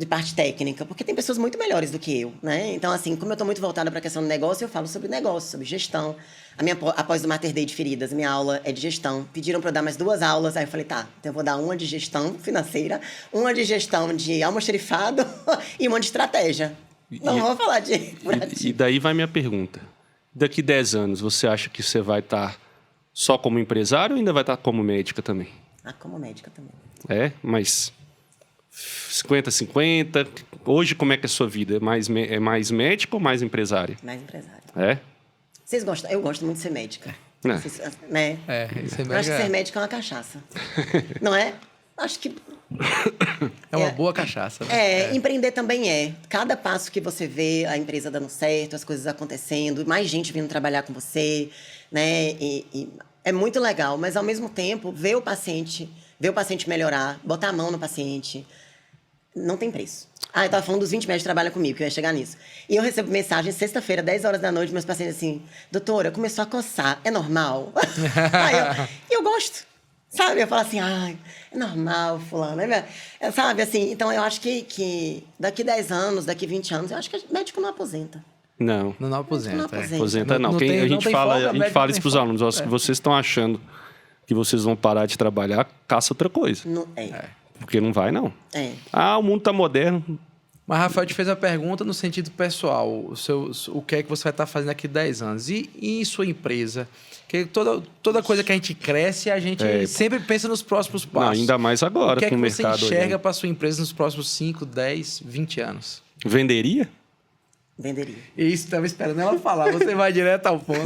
parte técnica, porque tem pessoas muito melhores do que eu, né? Então, assim, como eu estou muito voltada para a questão do negócio, eu falo sobre negócio, sobre gestão. Após o Mater Day de Feridas, minha aula é de gestão. Pediram para eu dar mais 2 aulas, aí eu falei, tá, então eu vou dar uma de gestão financeira, uma de gestão de almoxarifado e uma de estratégia. Não vou falar de... E daí vai minha pergunta. Daqui 10 anos, você acha que você vai estar só como empresário ou ainda vai estar como médica também? Como médica também. Mas... 50-50. Hoje, como é que é a sua vida? É mais médica ou mais empresária? Mais empresária. Vocês gostam? Eu gosto muito de ser médica. Né? Ser eu acho que ser médica é uma cachaça. Não é? Acho que... É uma boa cachaça. Né? Empreender também é. Cada passo que você vê a empresa dando certo, as coisas acontecendo, mais gente vindo trabalhar com você, né? E é muito legal, mas ao mesmo tempo, ver o paciente melhorar, botar a mão no paciente, não tem preço. Eu estava falando dos 20 médicos que trabalham comigo, que eu ia chegar nisso. E eu recebo mensagem, sexta-feira, 10 horas da noite, meus pacientes assim, doutora, começou a coçar, é normal? eu gosto, sabe? Eu falo assim, é normal, fulano. Sabe, assim, então eu acho que daqui 10 anos, daqui 20 anos, eu acho que o médico não aposenta. Não. Não aposenta. Aposenta não. A gente fala isso para os alunos. Se vocês estão achando que vocês vão parar de trabalhar, caça outra coisa. Não, Porque não vai, não. O mundo tá moderno. Mas Rafael te fez a pergunta no sentido pessoal. O que é que você vai estar fazendo daqui 10 anos? E em sua empresa? Porque toda coisa que a gente cresce, a gente sempre pensa nos próximos passos. Não, ainda mais agora, com o mercado. O que é que você enxerga para sua empresa nos próximos 5, 10, 20 anos? Venderia? Venderia. Isso, estava esperando ela falar. Você vai direto ao ponto.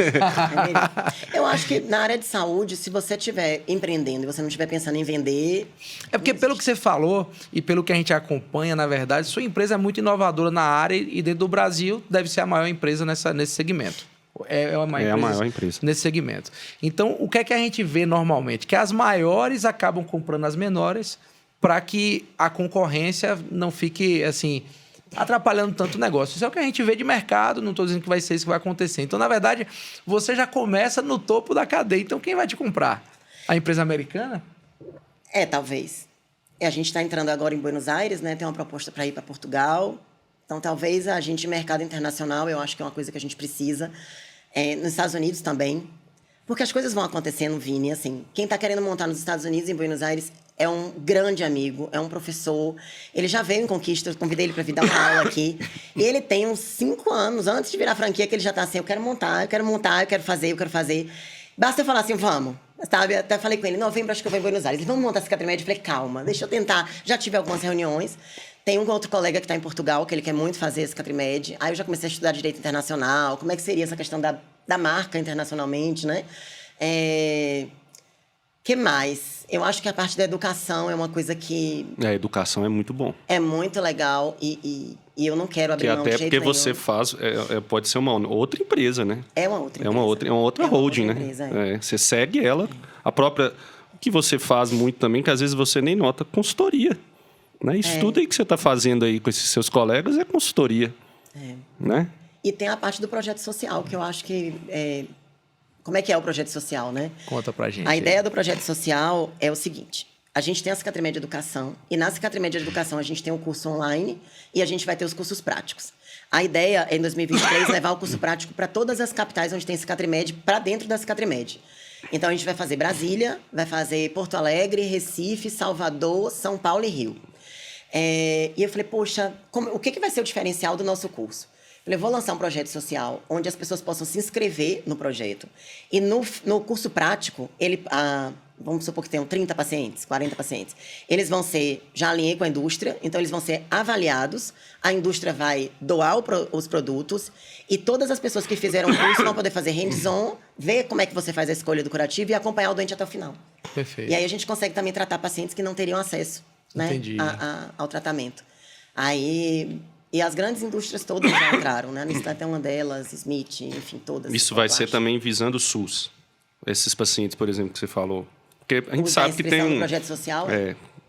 Eu acho que na área de saúde, se você estiver empreendendo e você não estiver pensando em vender... É porque pelo que você falou e pelo que a gente acompanha, na verdade, sua empresa é muito inovadora na área e dentro do Brasil deve ser a maior empresa nesse segmento. É a maior empresa nesse segmento. Então, o que é que a gente vê normalmente? Que as maiores acabam comprando as menores para que a concorrência não fique, assim... atrapalhando tanto o negócio. Isso é o que a gente vê de mercado, não estou dizendo que vai ser isso que vai acontecer. Então, na verdade, você já começa no topo da cadeia. Então, quem vai te comprar? A empresa americana? Talvez. A gente está entrando agora em Buenos Aires, né? Tem uma proposta para ir para Portugal. Então, talvez a gente, mercado internacional, eu acho que é uma coisa que a gente precisa. Nos Estados Unidos também. Porque as coisas vão acontecendo, Vini, assim. Quem está querendo montar nos Estados Unidos, em Buenos Aires, é um grande amigo, é um professor. Ele já veio em Conquista, eu convidei ele para vir dar uma aula aqui. E ele tem uns 5 anos, antes de virar franquia, que ele já está assim, eu quero montar, eu quero fazer. Basta eu falar assim, vamos. Sabe? Até falei com ele, em novembro acho que eu vou em Buenos Aires. Ele, vamos montar essa Cicatrimed? Eu falei, calma, deixa eu tentar. Já tive algumas reuniões. Tem um outro colega que está em Portugal, que ele quer muito fazer esse Cicatrimed. Aí eu já comecei a estudar Direito Internacional, como é que seria essa questão da marca internacionalmente, né? Que mais? Eu acho que a parte da educação é uma coisa que... A educação é muito bom. É muito legal e eu não quero abrir que mão de até jeito porque nenhum. você faz... pode ser uma outra empresa, né? É uma outra empresa. É uma outra holding, outra né? empresa, Você segue ela. A própria... O que você faz muito também, que às vezes você nem nota, consultoria. Né? Isso tudo aí que você está fazendo aí com esses seus colegas é consultoria. Né? E tem a parte do projeto social, que eu acho que... Como é que é o projeto social, né? Conta pra gente. A ideia do projeto social é o seguinte. A gente tem a Cicatrimed Educação. E na Cicatrimed Educação a gente tem o curso online e a gente vai ter os cursos práticos. A ideia é, em 2023, levar o curso prático para todas as capitais onde tem Cicatrimed, para dentro da Cicatrimed. Então, a gente vai fazer Brasília, vai fazer Porto Alegre, Recife, Salvador, São Paulo e Rio. E eu falei, poxa, o que vai ser o diferencial do nosso curso? Eu falei, vou lançar um projeto social onde as pessoas possam se inscrever no projeto. E no curso prático, vamos supor que tenham 30 pacientes, 40 pacientes. Eles vão ser, já alinhei com a indústria, então eles vão ser avaliados. A indústria vai doar os produtos e todas as pessoas que fizeram o curso vão poder fazer hands-on, ver como é que você faz a escolha do curativo e acompanhar o doente até o final. Perfeito. E aí a gente consegue também tratar pacientes que não teriam acesso, né, ao tratamento. E as grandes indústrias todas já entraram, né? A Nestlé é uma delas, Smith, enfim, todas. Isso vai ser também visando o SUS. Esses pacientes, por exemplo, que você falou. Porque a gente sabe que tem um projeto social.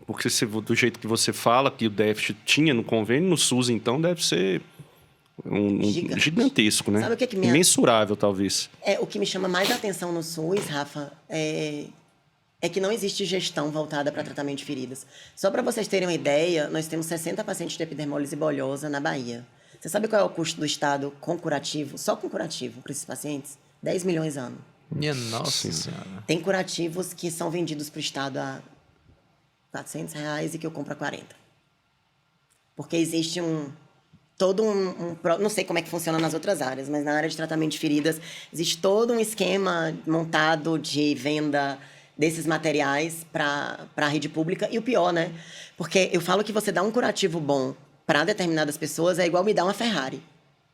Porque do jeito que você fala que o déficit tinha no convênio, no SUS, então, deve ser gigantesco, né? Sabe o que imensurável, talvez. O que me chama mais atenção no SUS, Rafa, é que não existe gestão voltada para tratamento de feridas. Só para vocês terem uma ideia, nós temos 60 pacientes de epidermólise bolhosa na Bahia. Você sabe qual é o custo do Estado com curativo, só com curativo, para esses pacientes? 10 milhões ano. Minha nossa senhora. Tem curativos que são vendidos para o Estado a R$400 e que eu compro a 40. Porque existe não sei como é que funciona nas outras áreas, mas na área de tratamento de feridas existe todo um esquema montado de venda desses materiais para a rede pública. E o pior, né? Porque eu falo que você dá um curativo bom para determinadas pessoas é igual me dar uma Ferrari.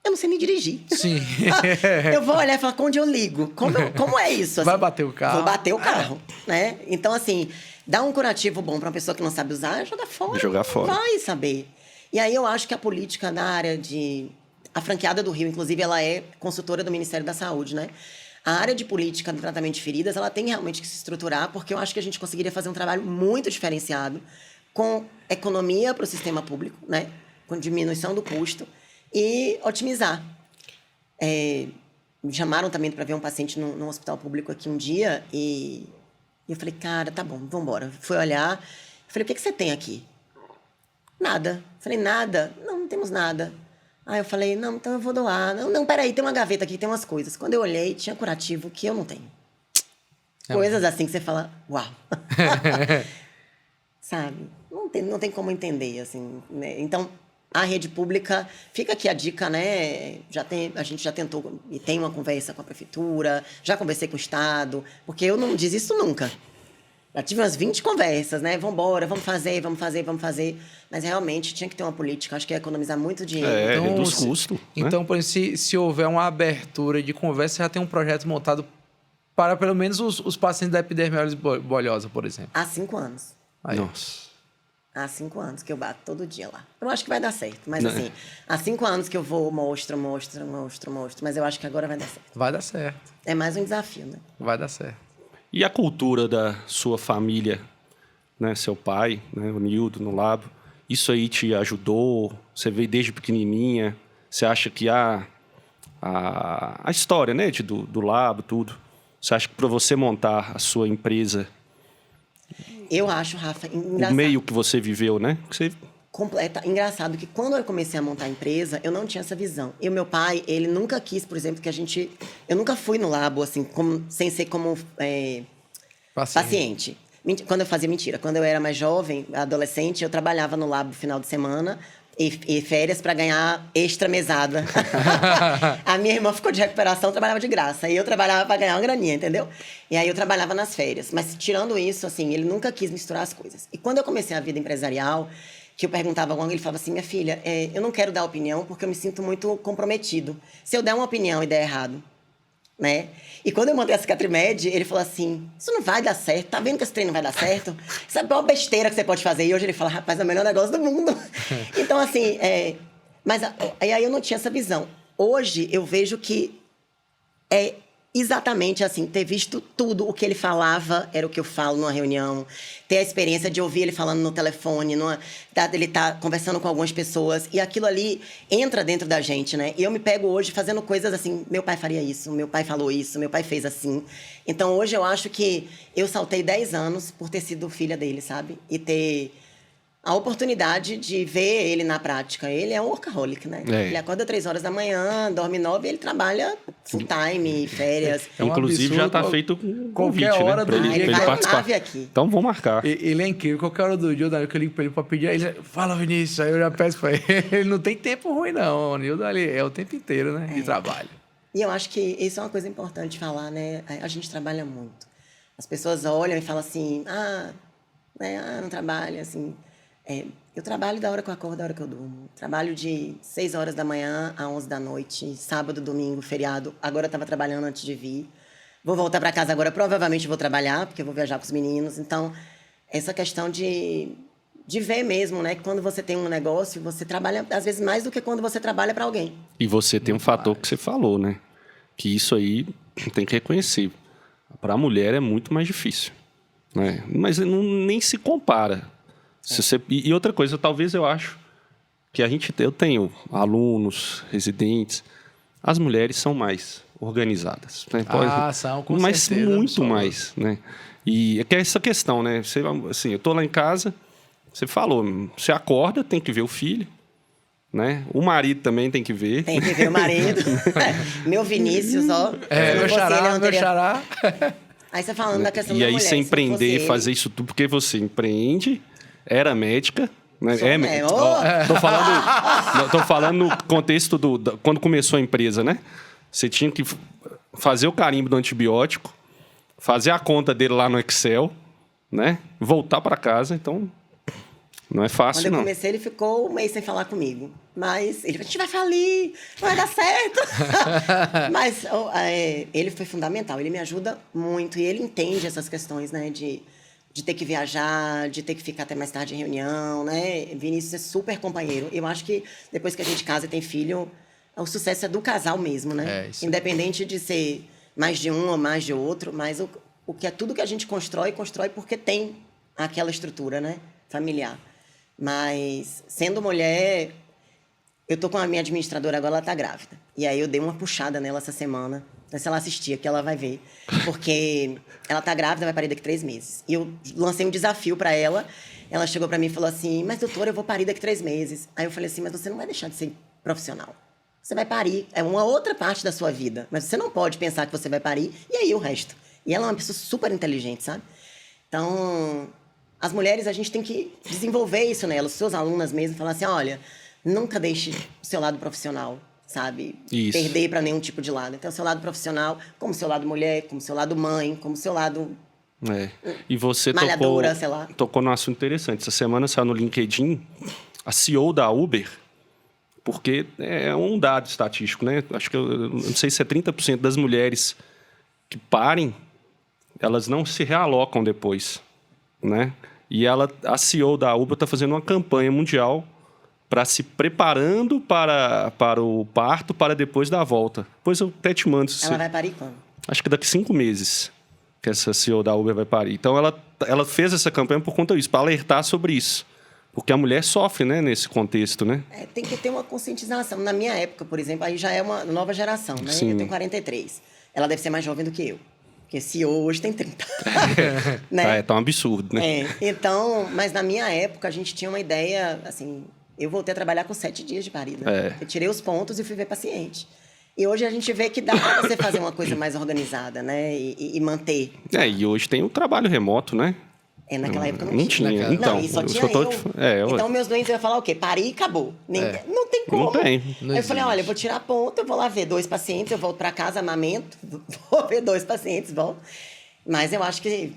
Eu não sei nem dirigir. Sim. Eu vou olhar e falar, onde eu ligo? Como é isso? Assim, vai bater o carro. Vou bater o carro, né? Então, assim, dar um curativo bom para uma pessoa que não sabe usar, joga fora. Jogar fora. Vai saber. E aí eu acho que a política na área A franqueada do Rio, inclusive, ela é consultora do Ministério da Saúde, né? A área de política do tratamento de feridas, ela tem realmente que se estruturar, porque eu acho que a gente conseguiria fazer um trabalho muito diferenciado com economia para o sistema público, né? Com diminuição do custo e otimizar. Me chamaram também para ver um paciente num hospital público aqui um dia e eu falei, cara, tá bom, vamos embora. Fui olhar, falei, o que você tem aqui? Nada. Falei, nada? Não temos nada. Aí eu falei, não, então eu vou doar. Não, peraí, tem uma gaveta aqui, tem umas coisas. Quando eu olhei, tinha curativo que eu não tenho. Coisas assim que você fala, uau. Sabe? Não tem como entender, assim, né? Então, a rede pública, fica aqui a dica, né? A gente já tentou e tem uma conversa com a prefeitura, já conversei com o Estado, porque eu não desisto nunca. Já tive umas 20 conversas, né? Vambora, vamos fazer. Mas realmente tinha que ter uma política, acho que ia economizar muito dinheiro. Reduz custo. Então, por exemplo, se houver uma abertura de conversa, já tem um projeto montado para pelo menos os pacientes da epidermólise bolhosa, por exemplo. Há 5 anos. Aí. Nossa. Há 5 anos que eu bato todo dia lá. Eu acho que vai dar certo, mas assim, há 5 anos que eu vou, mostro, mas eu acho que agora vai dar certo. Vai dar certo. É mais um desafio, né? Vai dar certo. E a cultura da sua família, né? Seu pai, né? O Nildo, no Labo. isso aí te ajudou? Você veio desde pequenininha? Você acha que a história, né, do labo, tudo, você acha que para você montar a sua empresa, Eu acho, Rafa, o engraçado. meio que você viveu, né? Que você... Engraçado que quando eu comecei a montar a empresa, eu não tinha essa visão. E o meu pai, ele nunca quis, por exemplo, que a gente... Eu nunca fui no labo, assim, sem ser como paciente. Quando eu fazia mentira. Quando eu era mais jovem, adolescente, eu trabalhava no labo no final de semana e férias para ganhar extra mesada. A minha irmã ficou de recuperação, trabalhava de graça. E eu trabalhava para ganhar uma graninha, entendeu? E aí eu trabalhava nas férias. Mas tirando isso, assim, ele nunca quis misturar as coisas. E quando eu comecei a vida empresarial, que eu perguntava a alguém, ele falava assim, minha filha, eu não quero dar opinião porque eu me sinto muito comprometido. Se eu der uma opinião e der errado, né? E quando eu montei a Cicatrimed, ele falou assim, isso não vai dar certo, tá vendo que esse treino não vai dar certo? Sabe qual a besteira que você pode fazer? E hoje ele fala, rapaz, é o melhor negócio do mundo. Então, assim, aí eu não tinha essa visão. Hoje, eu vejo que é exatamente assim, ter visto tudo o que ele falava, era o que eu falo numa reunião, ter a experiência de ouvir ele falando no telefone, ele tá conversando com algumas pessoas, e aquilo ali entra dentro da gente, né? E eu me pego hoje fazendo coisas assim, meu pai faria isso, meu pai falou isso, meu pai fez assim. Então, hoje eu acho que eu saltei 10 anos por ter sido filha dele, sabe? E ter a oportunidade de ver ele na prática. Ele é um workaholic, né? Ele acorda 3 horas da manhã, dorme 9 e ele trabalha full time, férias. Inclusive, já está feito com convite, qualquer hora né? Pra do dia. ele Ele vai participar. nave aqui. Então, vamos marcar. Ele é incrível. Qualquer hora do dia, o que eu ligo pra ele pra pedir, aí ele fala, Vinícius, aí eu já peço pra ele. Ele não tem tempo ruim, não. O Nildo ali é o tempo inteiro, né? De trabalho. E eu acho que isso é uma coisa importante falar, né? A gente trabalha muito. As pessoas olham e falam assim, não trabalha, assim... eu trabalho da hora que eu acordo, da hora que eu durmo. Trabalho de 6 horas da manhã a 11 da noite, sábado, domingo, feriado. Agora eu estava trabalhando antes de vir. Vou voltar para casa agora, provavelmente vou trabalhar, porque eu vou viajar com os meninos. Então, essa questão de ver mesmo, né? Que quando você tem um negócio, você trabalha, às vezes, mais do que quando você trabalha para alguém. E você tem um fator que você falou, né? Que isso aí tem que reconhecer. Para a mulher é muito mais difícil, né? Mas nem se compara. E outra coisa, talvez eu acho que eu tenho alunos, residentes, as mulheres são mais organizadas, né? São, com mas certeza, muito absoluta. mais, né? E é que é essa questão, né? Você, assim, eu tô lá em casa, você falou, você acorda, tem que ver o filho, né? O marido também tem que ver. Tem que ver o marido. Meu Vinícius, ó. Se não Meu fosse ele, eu xará, não meu teria... xará. Aí você falando da questão E da aí mulher. você se não empreender, fosse fazer ele- isso tudo, porque você empreende, era médica, né? Ô! Tô falando no contexto quando começou a empresa, né? Você tinha que fazer o carimbo do antibiótico, fazer a conta dele lá no Excel, né? Voltar para casa, então não é fácil, Quando eu não. comecei, ele ficou um mês sem falar comigo. Mas ele falou, a gente vai falir, não vai dar certo. Mas ele foi fundamental, ele me ajuda muito. E ele entende essas questões, né? De ter que viajar, de ter que ficar até mais tarde em reunião, né? Vinícius é super companheiro. Eu acho que depois que a gente casa e tem filho, o sucesso é do casal mesmo, né? Isso. Independente de ser mais de um ou mais de outro, mas o que é tudo que a gente constrói porque tem aquela estrutura, né? Familiar. Mas, sendo mulher, eu tô com a minha administradora agora, ela tá grávida. E aí eu dei uma puxada nela essa semana. Se ela assistir aqui, ela vai ver. Porque ela tá grávida, vai parir daqui 3 meses. E eu lancei um desafio para ela. Ela chegou para mim e falou assim, mas doutora, eu vou parir daqui 3 meses. Aí eu falei assim, mas você não vai deixar de ser profissional. Você vai parir, é uma outra parte da sua vida. Mas você não pode pensar que você vai parir, e aí o resto. E ela é uma pessoa super inteligente, sabe? Então, as mulheres, a gente tem que desenvolver isso nelas. Os seus alunas mesmo, falar assim, olha, nunca deixe o seu lado profissional, sabe? Isso. Perder para nenhum tipo de lado. Então, o seu lado profissional, como o seu lado mulher, como o seu lado mãe, como o seu lado... E você malhadora, sei lá. tocou num assunto interessante. Essa semana saiu no LinkedIn a CEO da Uber, porque é um dado estatístico, né? Acho que eu não sei se é 30% das mulheres que parem, elas não se realocam depois, né? E a CEO da Uber está fazendo uma campanha mundial para se preparando para o parto, para depois da volta. Depois eu até te mando. Ela vai parir quando? Acho que daqui 5 meses que essa CEO da Uber vai parir. Então, ela fez essa campanha por conta disso, para alertar sobre isso. Porque a mulher sofre, né, nesse contexto, né? Tem que ter uma conscientização. Na minha época, por exemplo, aí já é uma nova geração, né? Sim. Eu tenho 43. Ela deve ser mais jovem do que eu. Porque CEO hoje tem 30. né? Tá um absurdo, né? Então, mas na minha época, a gente tinha uma ideia, assim... Eu voltei a trabalhar com 7 dias de parido, né? Eu tirei os pontos e fui ver paciente. E hoje a gente vê que dá para você fazer uma coisa mais organizada, né? E manter. E hoje tem o trabalho remoto, né? Naquela época não tinha. Então, e só tinha Então, meus doentes iam falar o quê? Parei e acabou. Não tem como. Não tem. Aí eu falei, olha, eu vou tirar ponto, eu vou lá ver 2 pacientes, eu volto para casa, amamento, vou ver 2 pacientes, volto. Mas eu acho que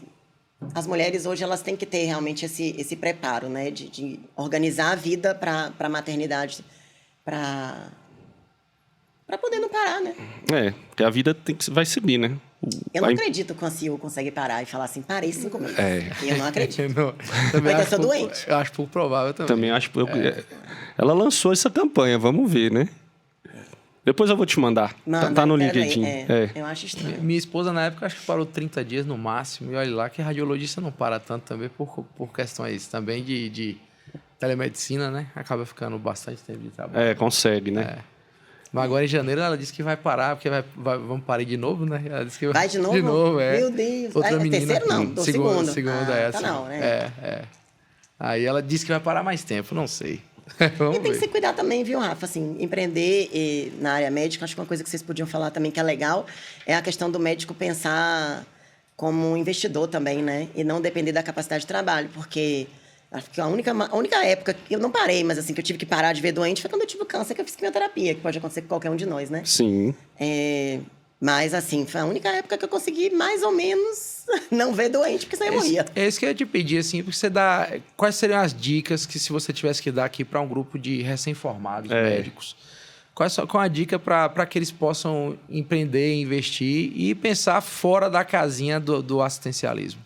as mulheres hoje, elas têm que ter realmente esse preparo, né? De organizar a vida para a maternidade, para poder não parar, né? Porque a vida vai seguir, né? Eu não acredito que o CEO consegue parar e falar assim, parei 5 meses. Eu não acredito. Eu sou doente. Eu acho pouco provável também. Também acho. Ela lançou essa campanha, vamos ver, né? Depois eu vou te mandar. Tá no LinkedIn. Eu acho estranho. Minha esposa, na época, acho que parou 30 dias no máximo. E olha lá que radiologista não para tanto também por questões também de telemedicina, né? Acaba ficando bastante tempo de trabalho. Consegue, né? Mas agora em janeiro ela disse que vai parar, porque vamos parar de novo, né? Ela disse que vai de novo? De novo, Meu Deus. Outra menina. Terceiro não, do segundo. Segundo, tá assim. não, né? Aí ela disse que vai parar mais tempo, não sei. E tem que se cuidar também, viu, Rafa? Assim, empreender na área médica, acho que uma coisa que vocês podiam falar também que é legal é a questão do médico pensar como um investidor também, né? E não depender da capacidade de trabalho, porque acho que a única época que eu não parei, mas assim, que eu tive que parar de ver doente foi quando eu tive câncer, que eu fiz quimioterapia, que pode acontecer com qualquer um de nós, né? Sim. Mas, assim, foi a única época que eu consegui, mais ou menos, não ver doente, porque senão eu morria. É isso que eu ia te pedir, assim, porque você dá... Quais seriam as dicas que, se você tivesse que dar aqui para um grupo de recém-formados médicos? Qual a dica para que eles possam empreender, investir e pensar fora da casinha do assistencialismo?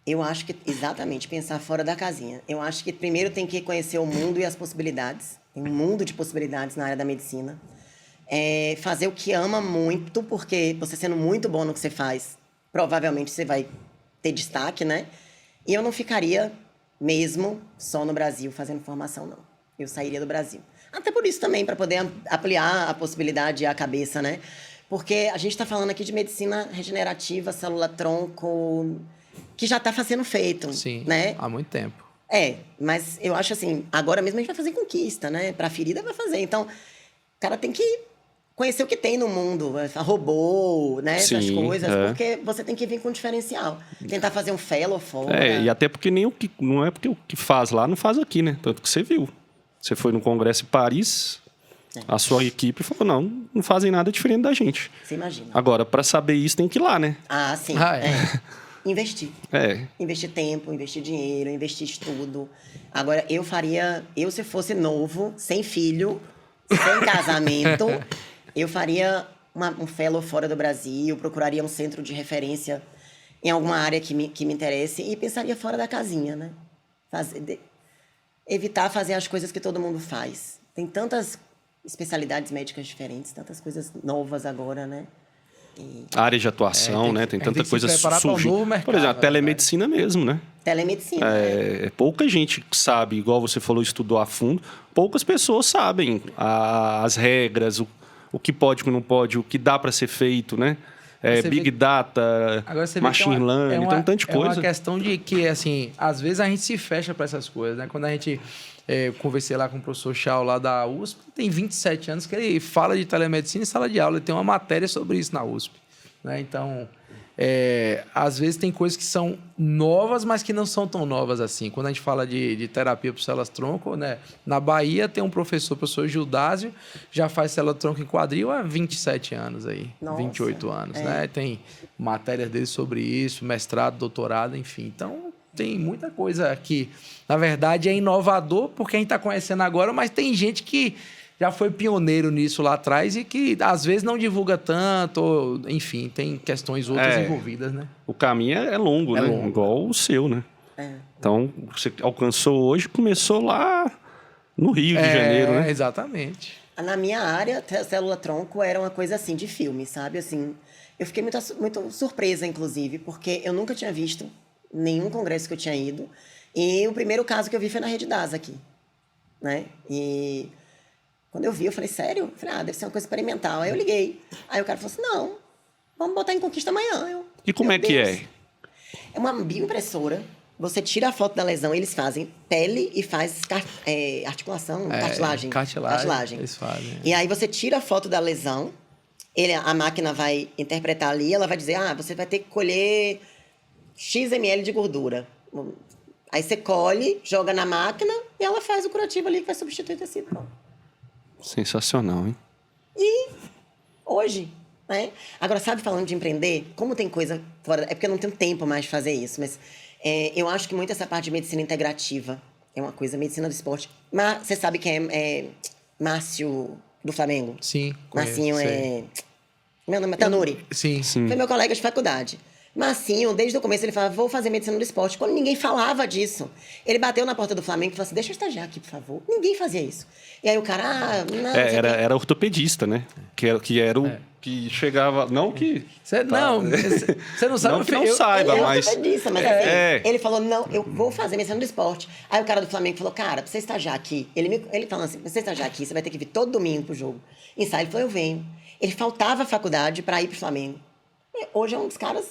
Eu acho que, exatamente, pensar fora da casinha. Eu acho que primeiro tem que conhecer o mundo e as possibilidades. Tem um mundo de possibilidades na área da medicina. Fazer o que ama muito, porque você sendo muito bom no que você faz, provavelmente você vai ter destaque, né? E eu não ficaria mesmo só no Brasil fazendo formação, não. Eu sairia do Brasil. Até por isso também, para poder ampliar a possibilidade e a cabeça, né? Porque a gente está falando aqui de medicina regenerativa, célula-tronco, que já está sendo feito. Sim, né? Há muito tempo. Mas eu acho assim, agora mesmo a gente vai fazer conquista, né? Para a ferida vai fazer. Então, o cara tem que conhecer o que tem no mundo, robô, né? Sim, essas coisas, porque você tem que vir com um diferencial. Tentar fazer um fellow fora. E até porque não é porque o que faz lá não faz aqui, né? Tanto que você viu. Você foi no congresso em Paris, a sua equipe falou, não fazem nada diferente da gente. Você imagina. Agora, para saber isso, tem que ir lá, né? Sim. Investir. Investir tempo, investir dinheiro, investir estudo. Agora, eu se fosse novo, sem filho, sem casamento, eu faria um fellow fora do Brasil, procuraria um centro de referência em alguma área que me interesse e pensaria fora da casinha, né? Evitar fazer as coisas que todo mundo faz. Tem tantas especialidades médicas diferentes, tantas coisas novas agora, né? Área de atuação, né? Tem tanta coisa surgindo. Por exemplo, a telemedicina mesmo, né? Telemedicina. Pouca gente sabe, igual você falou, estudou a fundo. Poucas pessoas sabem as regras, o que pode, o que não pode, o que dá para ser feito, né? Big Data, Machine Learning, tem um tanto de coisa. É uma questão de que, assim, às vezes a gente se fecha para essas coisas, né? Quando a gente... conversei lá com o professor Chau, lá da USP, tem 27 anos que ele fala de telemedicina em sala de aula, ele tem uma matéria sobre isso na USP. Né? Então, às vezes tem coisas que são novas, mas que não são tão novas assim. Quando a gente fala de terapia por células-tronco, né? Na Bahia tem um professor, o professor Gildásio, já faz célula-tronco em quadril há 27 anos aí, 28 anos. Né? Tem matérias dele sobre isso, mestrado, doutorado, enfim. Então, tem muita coisa que, na verdade, é inovador, porque a gente está conhecendo agora, mas tem gente que já foi pioneiro nisso lá atrás e que, às vezes, não divulga tanto, ou, enfim, tem questões outras envolvidas, né? O caminho é longo, né? Longo. Igual o seu, né? Então, você alcançou hoje, começou lá no Rio de Janeiro, né? Exatamente. Na minha área, célula-tronco era uma coisa assim, de filme, sabe? Assim, eu fiquei muito surpresa, inclusive, porque eu nunca tinha visto nenhum congresso que eu tinha ido. E o primeiro caso que eu vi foi na Rede DAS aqui, né? E quando eu vi, eu falei, sério? Eu falei, deve ser uma coisa experimental. Aí eu liguei. Aí o cara falou assim, não, vamos botar em Conquista amanhã. E como é que é? É uma bioimpressora. Você tira a foto da lesão, eles fazem pele e faz articulação, cartilagem. Eles fazem. E aí você tira a foto da lesão, a máquina vai interpretar ali, ela vai dizer, você vai ter que colher X ml de gordura. Aí você colhe, joga na máquina e ela faz o curativo ali que vai substituir o tecido. Pronto. Sensacional, hein? E hoje, né? Agora, sabe, falando de empreender, como tem coisa fora... É porque eu não tenho tempo mais de fazer isso, mas eu acho que muito essa parte de medicina integrativa é uma coisa, medicina do esporte. Mas você sabe quem é Márcio do Flamengo? Sim, Marcinho Meu nome é Tanuri. Sim. Foi meu colega de faculdade. Marcinho, desde o começo, ele falava, vou fazer medicina do esporte. Quando ninguém falava disso, ele bateu na porta do Flamengo e falou assim, deixa eu estagiar aqui, por favor. Ninguém fazia isso. E aí o cara... não, era ortopedista, né? Que era o... Que chegava... Não que... Você não sabe... Não que não saiba, mas... Ortopedista, mas ele falou, não, eu vou fazer medicina do esporte. Aí o cara do Flamengo falou, cara, pra você estagiar aqui... Ele falou assim, pra você estagiar aqui, você vai ter que vir todo domingo pro jogo. Ensaio, ele falou, eu venho. Ele faltava a faculdade pra ir pro Flamengo. Hoje é um dos caras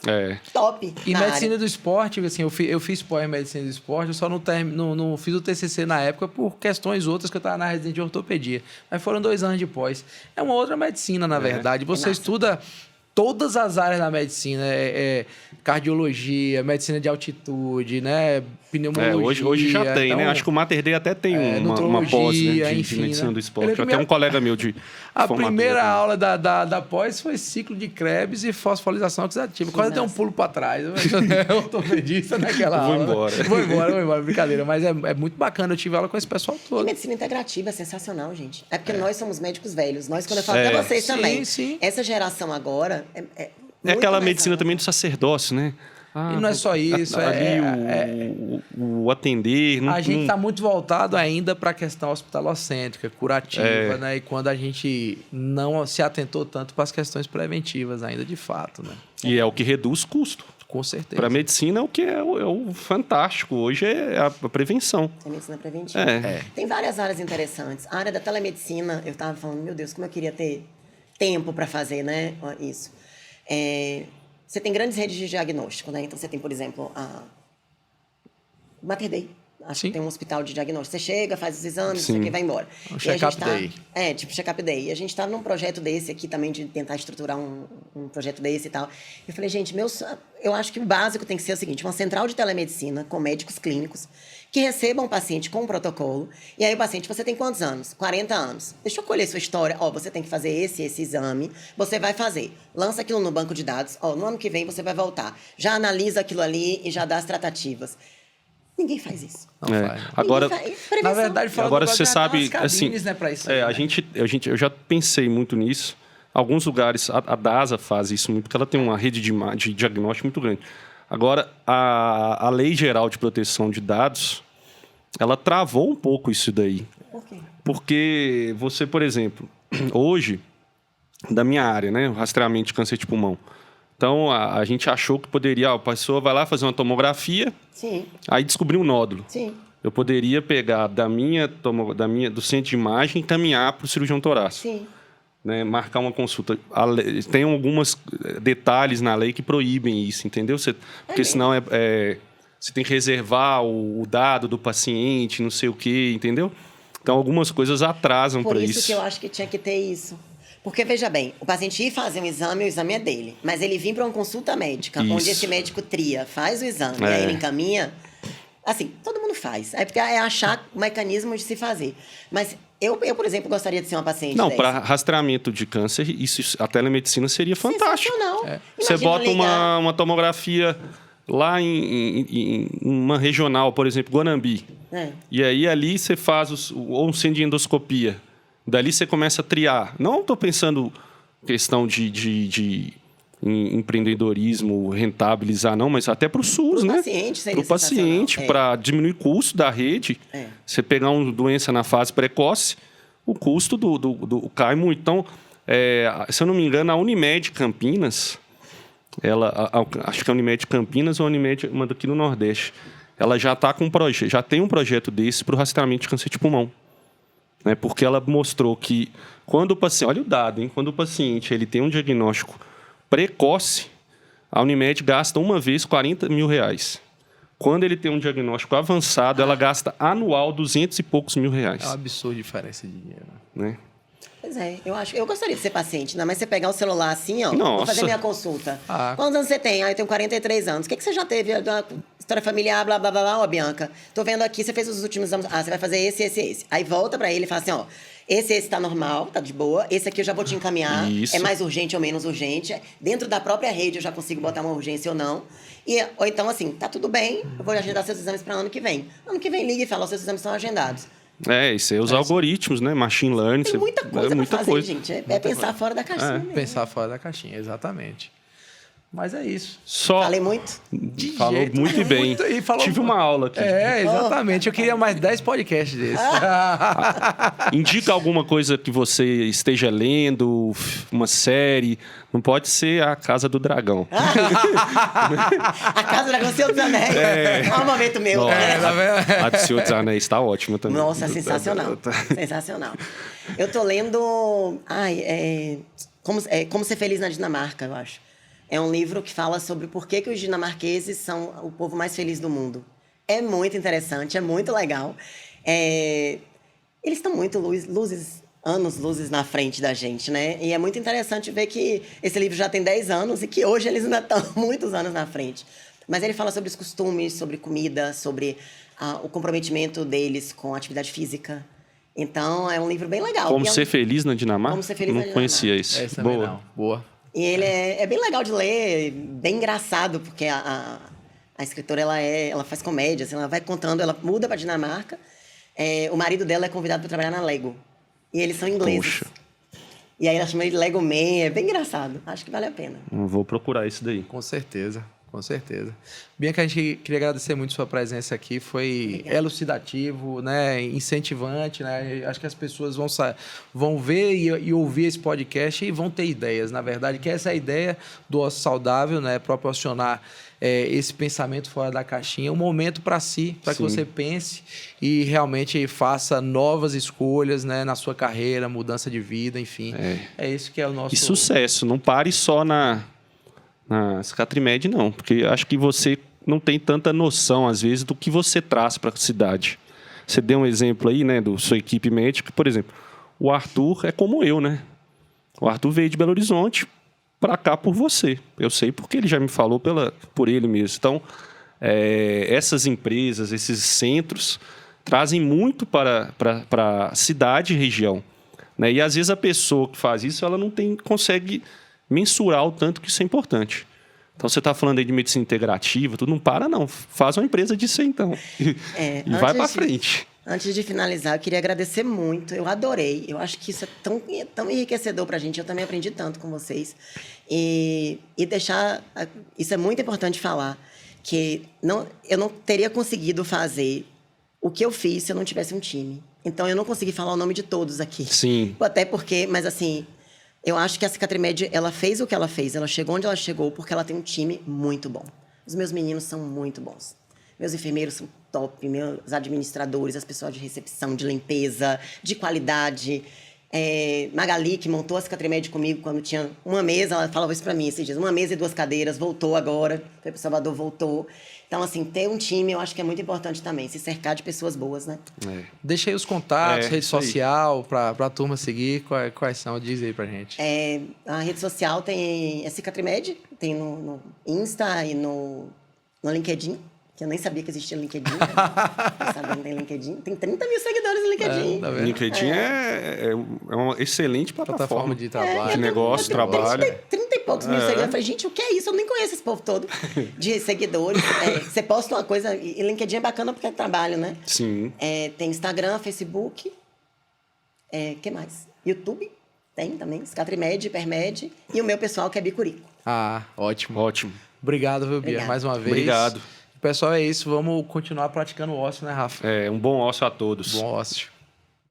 top. E medicina do esporte, assim, eu fiz pós em medicina do esporte, eu só não fiz o TCC na época por questões outras que eu estava na residência de ortopedia. Mas foram 2 anos depois. É uma outra medicina, na verdade. Você estuda todas as áreas da medicina, cardiologia, medicina de altitude, né? Pneumologia. Hoje já tem, então, né? Acho que o Mater Dei até tem uma pós, né, de medicina do esporte. Até um colega meu de a primeira aula da pós foi ciclo de Krebs e fosforilação oxidativa. Quase deu um pulo para trás. Eu ortopedista naquela aula. Vou embora. Brincadeira. Mas é muito bacana. Eu tive aula com esse pessoal todo. E medicina integrativa é sensacional, gente. É porque nós somos médicos velhos. Nós, quando eu falo até vocês também. Sim. Essa geração agora é aquela medicina também do sacerdócio, né? E não é só isso. O atender... A gente está muito voltado ainda para a questão hospitalocêntrica, curativa, né? E quando a gente não se atentou tanto para as questões preventivas ainda, de fato, né? E é o que reduz custo. Com certeza. Para a medicina, o que é o fantástico hoje é a prevenção. É a medicina preventiva. Tem várias áreas interessantes. A área da telemedicina, eu estava falando, meu Deus, como eu queria ter tempo para fazer, né? Isso. Você tem grandes redes de diagnóstico, né? Então, você tem, por exemplo, a Mater Dei. Acho que tem um hospital de diagnóstico. Você chega, faz os exames, você vai embora. Um check-up day. Tipo check-up day. E a gente está num projeto desse aqui também, de tentar estruturar um projeto desse e tal. Eu falei, gente, eu acho que o básico tem que ser o seguinte, uma central de telemedicina com médicos clínicos que recebam o paciente com um protocolo. E aí o paciente, você tem quantos anos? 40 anos. Deixa eu colher sua história. Você tem que fazer esse exame. Você vai fazer. Lança aquilo no banco de dados. No ano que vem você vai voltar. Já analisa aquilo ali e já dá as tratativas. Ninguém faz isso. Não faz. Agora, na verdade, agora você sabe, assim, né, pra isso aí, né? Eu já pensei muito nisso. Alguns lugares, a DASA faz isso muito, porque ela tem uma rede de diagnóstico muito grande. Agora, a Lei Geral de Proteção de Dados, ela travou um pouco isso daí. Por quê? Porque você, por exemplo, hoje, da minha área, né, o rastreamento de câncer de pulmão. Então, a gente achou que poderia... a pessoa vai lá fazer uma tomografia, Sim. Aí descobriu um nódulo. Sim. Eu poderia pegar do centro de imagem e encaminhar para o cirurgião torácico. Sim. Né, marcar uma consulta. Tem alguns detalhes na lei que proíbem isso, entendeu? Porque senão você tem que reservar o dado do paciente, não sei o quê, entendeu? Então, algumas coisas atrasam para isso. Por isso que eu acho que tinha que ter isso. Porque, veja bem, o paciente ir fazer um exame, o exame é dele. Mas ele vir para uma consulta médica, onde esse médico tria, faz o exame, e aí ele encaminha... Assim, todo mundo faz. É porque é achar mecanismos de se fazer. Mas eu, por exemplo, gostaria de ser uma paciente Não, para rastreamento de câncer, a telemedicina seria fantástico. Sensacional. Você bota uma tomografia lá em uma regional, por exemplo, Guanambi. E aí ali você faz ou um centro de endoscopia. Dali você começa a triar. Não estou pensando questão de empreendedorismo, rentabilizar, não, mas até para o SUS, né? Para o paciente, para diminuir o custo da rede. Você pegar uma doença na fase precoce, o custo cai muito. Então, se eu não me engano, a Unimed Campinas, acho que é a Unimed Campinas ou a Unimed, uma daqui no Nordeste, ela já tá com já tem um projeto desse para o rastreamento de câncer de pulmão. Né? Porque ela mostrou que quando o paciente... Olha o dado, hein? Quando o paciente ele tem um diagnóstico precoce, a Unimed gasta uma vez R$40 mil. Quando ele tem um diagnóstico avançado, ela gasta anual 200 e poucos mil reais. É um absurdo diferença de dinheiro. Né? Pois é, eu gostaria de ser paciente, né? Mas você pegar o celular assim, ó, Nossa. vou fazer minha consulta. Ah. Quantos anos você tem? Ah, eu tenho 43 anos. O que você já teve? História familiar, blá, blá, blá, blá, ó, Bianca. Tô vendo aqui, você fez os últimos anos. Ah, você vai fazer esse. Aí volta pra ele e fala assim, ó, esse tá normal, tá de boa. Esse aqui eu já vou te encaminhar. Isso. É mais urgente ou menos urgente. Dentro da própria rede eu já consigo botar uma urgência ou não. Ou então, assim, tá tudo bem, eu vou agendar seus exames pra ano que vem. Ano que vem liga e fala, os seus exames estão agendados. Isso aí, os algoritmos, né? Machine learning. Tem muita coisa pra fazer, coisa. gente. É pensar fora da caixinha mesmo. Pensar fora da caixinha, exatamente. Mas é isso. Falei muito? Falou jeito muito nenhum. bem. Muito, e falou- Tive uma aula aqui. Exatamente. Eu queria mais 10 podcasts desses. Indica alguma coisa que você esteja lendo, uma série. Não pode ser A Casa do Dragão. A Casa do Dragão, Senhor dos Anéis. É um momento meu. Nossa, tá vendo? A do Senhor dos Anéis está ótima também. Nossa, sensacional. Sensacional. Eu tô lendo... Como Ser Feliz na Dinamarca, eu acho. É um livro que fala sobre por que os dinamarqueses são o povo mais feliz do mundo. É muito interessante, é muito legal. Eles estão muito anos-luzes na frente da gente, né? E é muito interessante ver que esse livro já tem 10 anos e que hoje eles ainda estão muitos anos na frente. Mas ele fala sobre os costumes, sobre comida, sobre o comprometimento deles com a atividade física. Então, é um livro bem legal. Como Ser Feliz na Dinamarca? Como Ser Feliz na Não Dinamarca. conhecia isso. Essa também Boa. não. Boa. E ele é bem legal de ler, bem engraçado, porque a escritora ela faz comédia, assim, ela vai contando, ela muda para Dinamarca. O marido dela é convidado para trabalhar na Lego. E eles são ingleses. Poxa. E aí ela chama ele de Lego Man, é bem engraçado. Acho que vale a pena. Vou procurar isso daí. Com certeza. Com certeza. Bianca, a gente queria agradecer muito sua presença aqui. Foi elucidativo, né? Incentivante, né? Acho que as pessoas vão ver e ouvir esse podcast e vão ter ideias, na verdade, que essa é a ideia do Ócio Saudável, né? Proporcionar esse pensamento fora da caixinha, um momento para si, para que você pense e realmente faça novas escolhas, né? Na sua carreira, mudança de vida, enfim. É isso que é o nosso... E sucesso. Não pare só na Cicatrimed, não. Porque acho que você não tem tanta noção, às vezes, do que você traz para a cidade. Você deu um exemplo aí, né, da sua equipe médica. Por exemplo, o Arthur é como eu, né? O Arthur veio de Belo Horizonte para cá por você. Eu sei porque ele já me falou por ele mesmo. Então, essas empresas, esses centros, trazem muito para a cidade e região. Né? E, às vezes, a pessoa que faz isso, ela não consegue mensurar o tanto que isso é importante. Então, você está falando aí de medicina integrativa, tudo não para, não. Faz uma empresa disso aí, então. E vai para frente. Antes de finalizar, eu queria agradecer muito. Eu adorei. Eu acho que isso é tão enriquecedor para a gente. Eu também aprendi tanto com vocês. E deixar... Isso é muito importante falar, que eu não teria conseguido fazer o que eu fiz se eu não tivesse um time. Então, eu não consegui falar o nome de todos aqui. Sim. Até porque... Mas, assim... Eu acho que a Cicatrimed, ela fez o que ela fez. Ela chegou onde ela chegou porque ela tem um time muito bom. Os meus meninos são muito bons. Meus enfermeiros são top, meus administradores, as pessoas de recepção, de limpeza, de qualidade. Magali, que montou a Cicatrimed comigo quando tinha uma mesa, ela falava isso pra mim esses dias. 1 mesa e 2 cadeiras, voltou agora. Foi pro Salvador, voltou. Então, assim, ter um time eu acho que é muito importante também. Se cercar de pessoas boas, né? Deixa aí os contatos, rede isso aí. social, pra turma seguir. Quais são? Diz aí pra gente. A rede social tem Cicatrimed, tem no Insta e no LinkedIn, que eu nem sabia que existia LinkedIn. Sabendo tem LinkedIn. Tem 30 mil seguidores no LinkedIn. Tá vendo? LinkedIn é uma excelente plataforma de trabalho. de negócio, trabalho. 30 e poucos mil seguidores. Eu falei, gente, o que é isso? Eu nem conheço esse povo todo de seguidores. Você posta uma coisa... E LinkedIn é bacana porque é trabalho, né? Sim. Tem Instagram, Facebook. Que mais? YouTube. Tem também. Cicatrimed, Hipermed. E o meu pessoal, que é Bicurico. Ótimo. Ótimo. Obrigado, viu, Bia? Obrigada. Mais uma vez. Obrigado. Pessoal, é isso. Vamos continuar praticando o ócio, né, Rafa? Um bom ócio a todos. Bom ócio.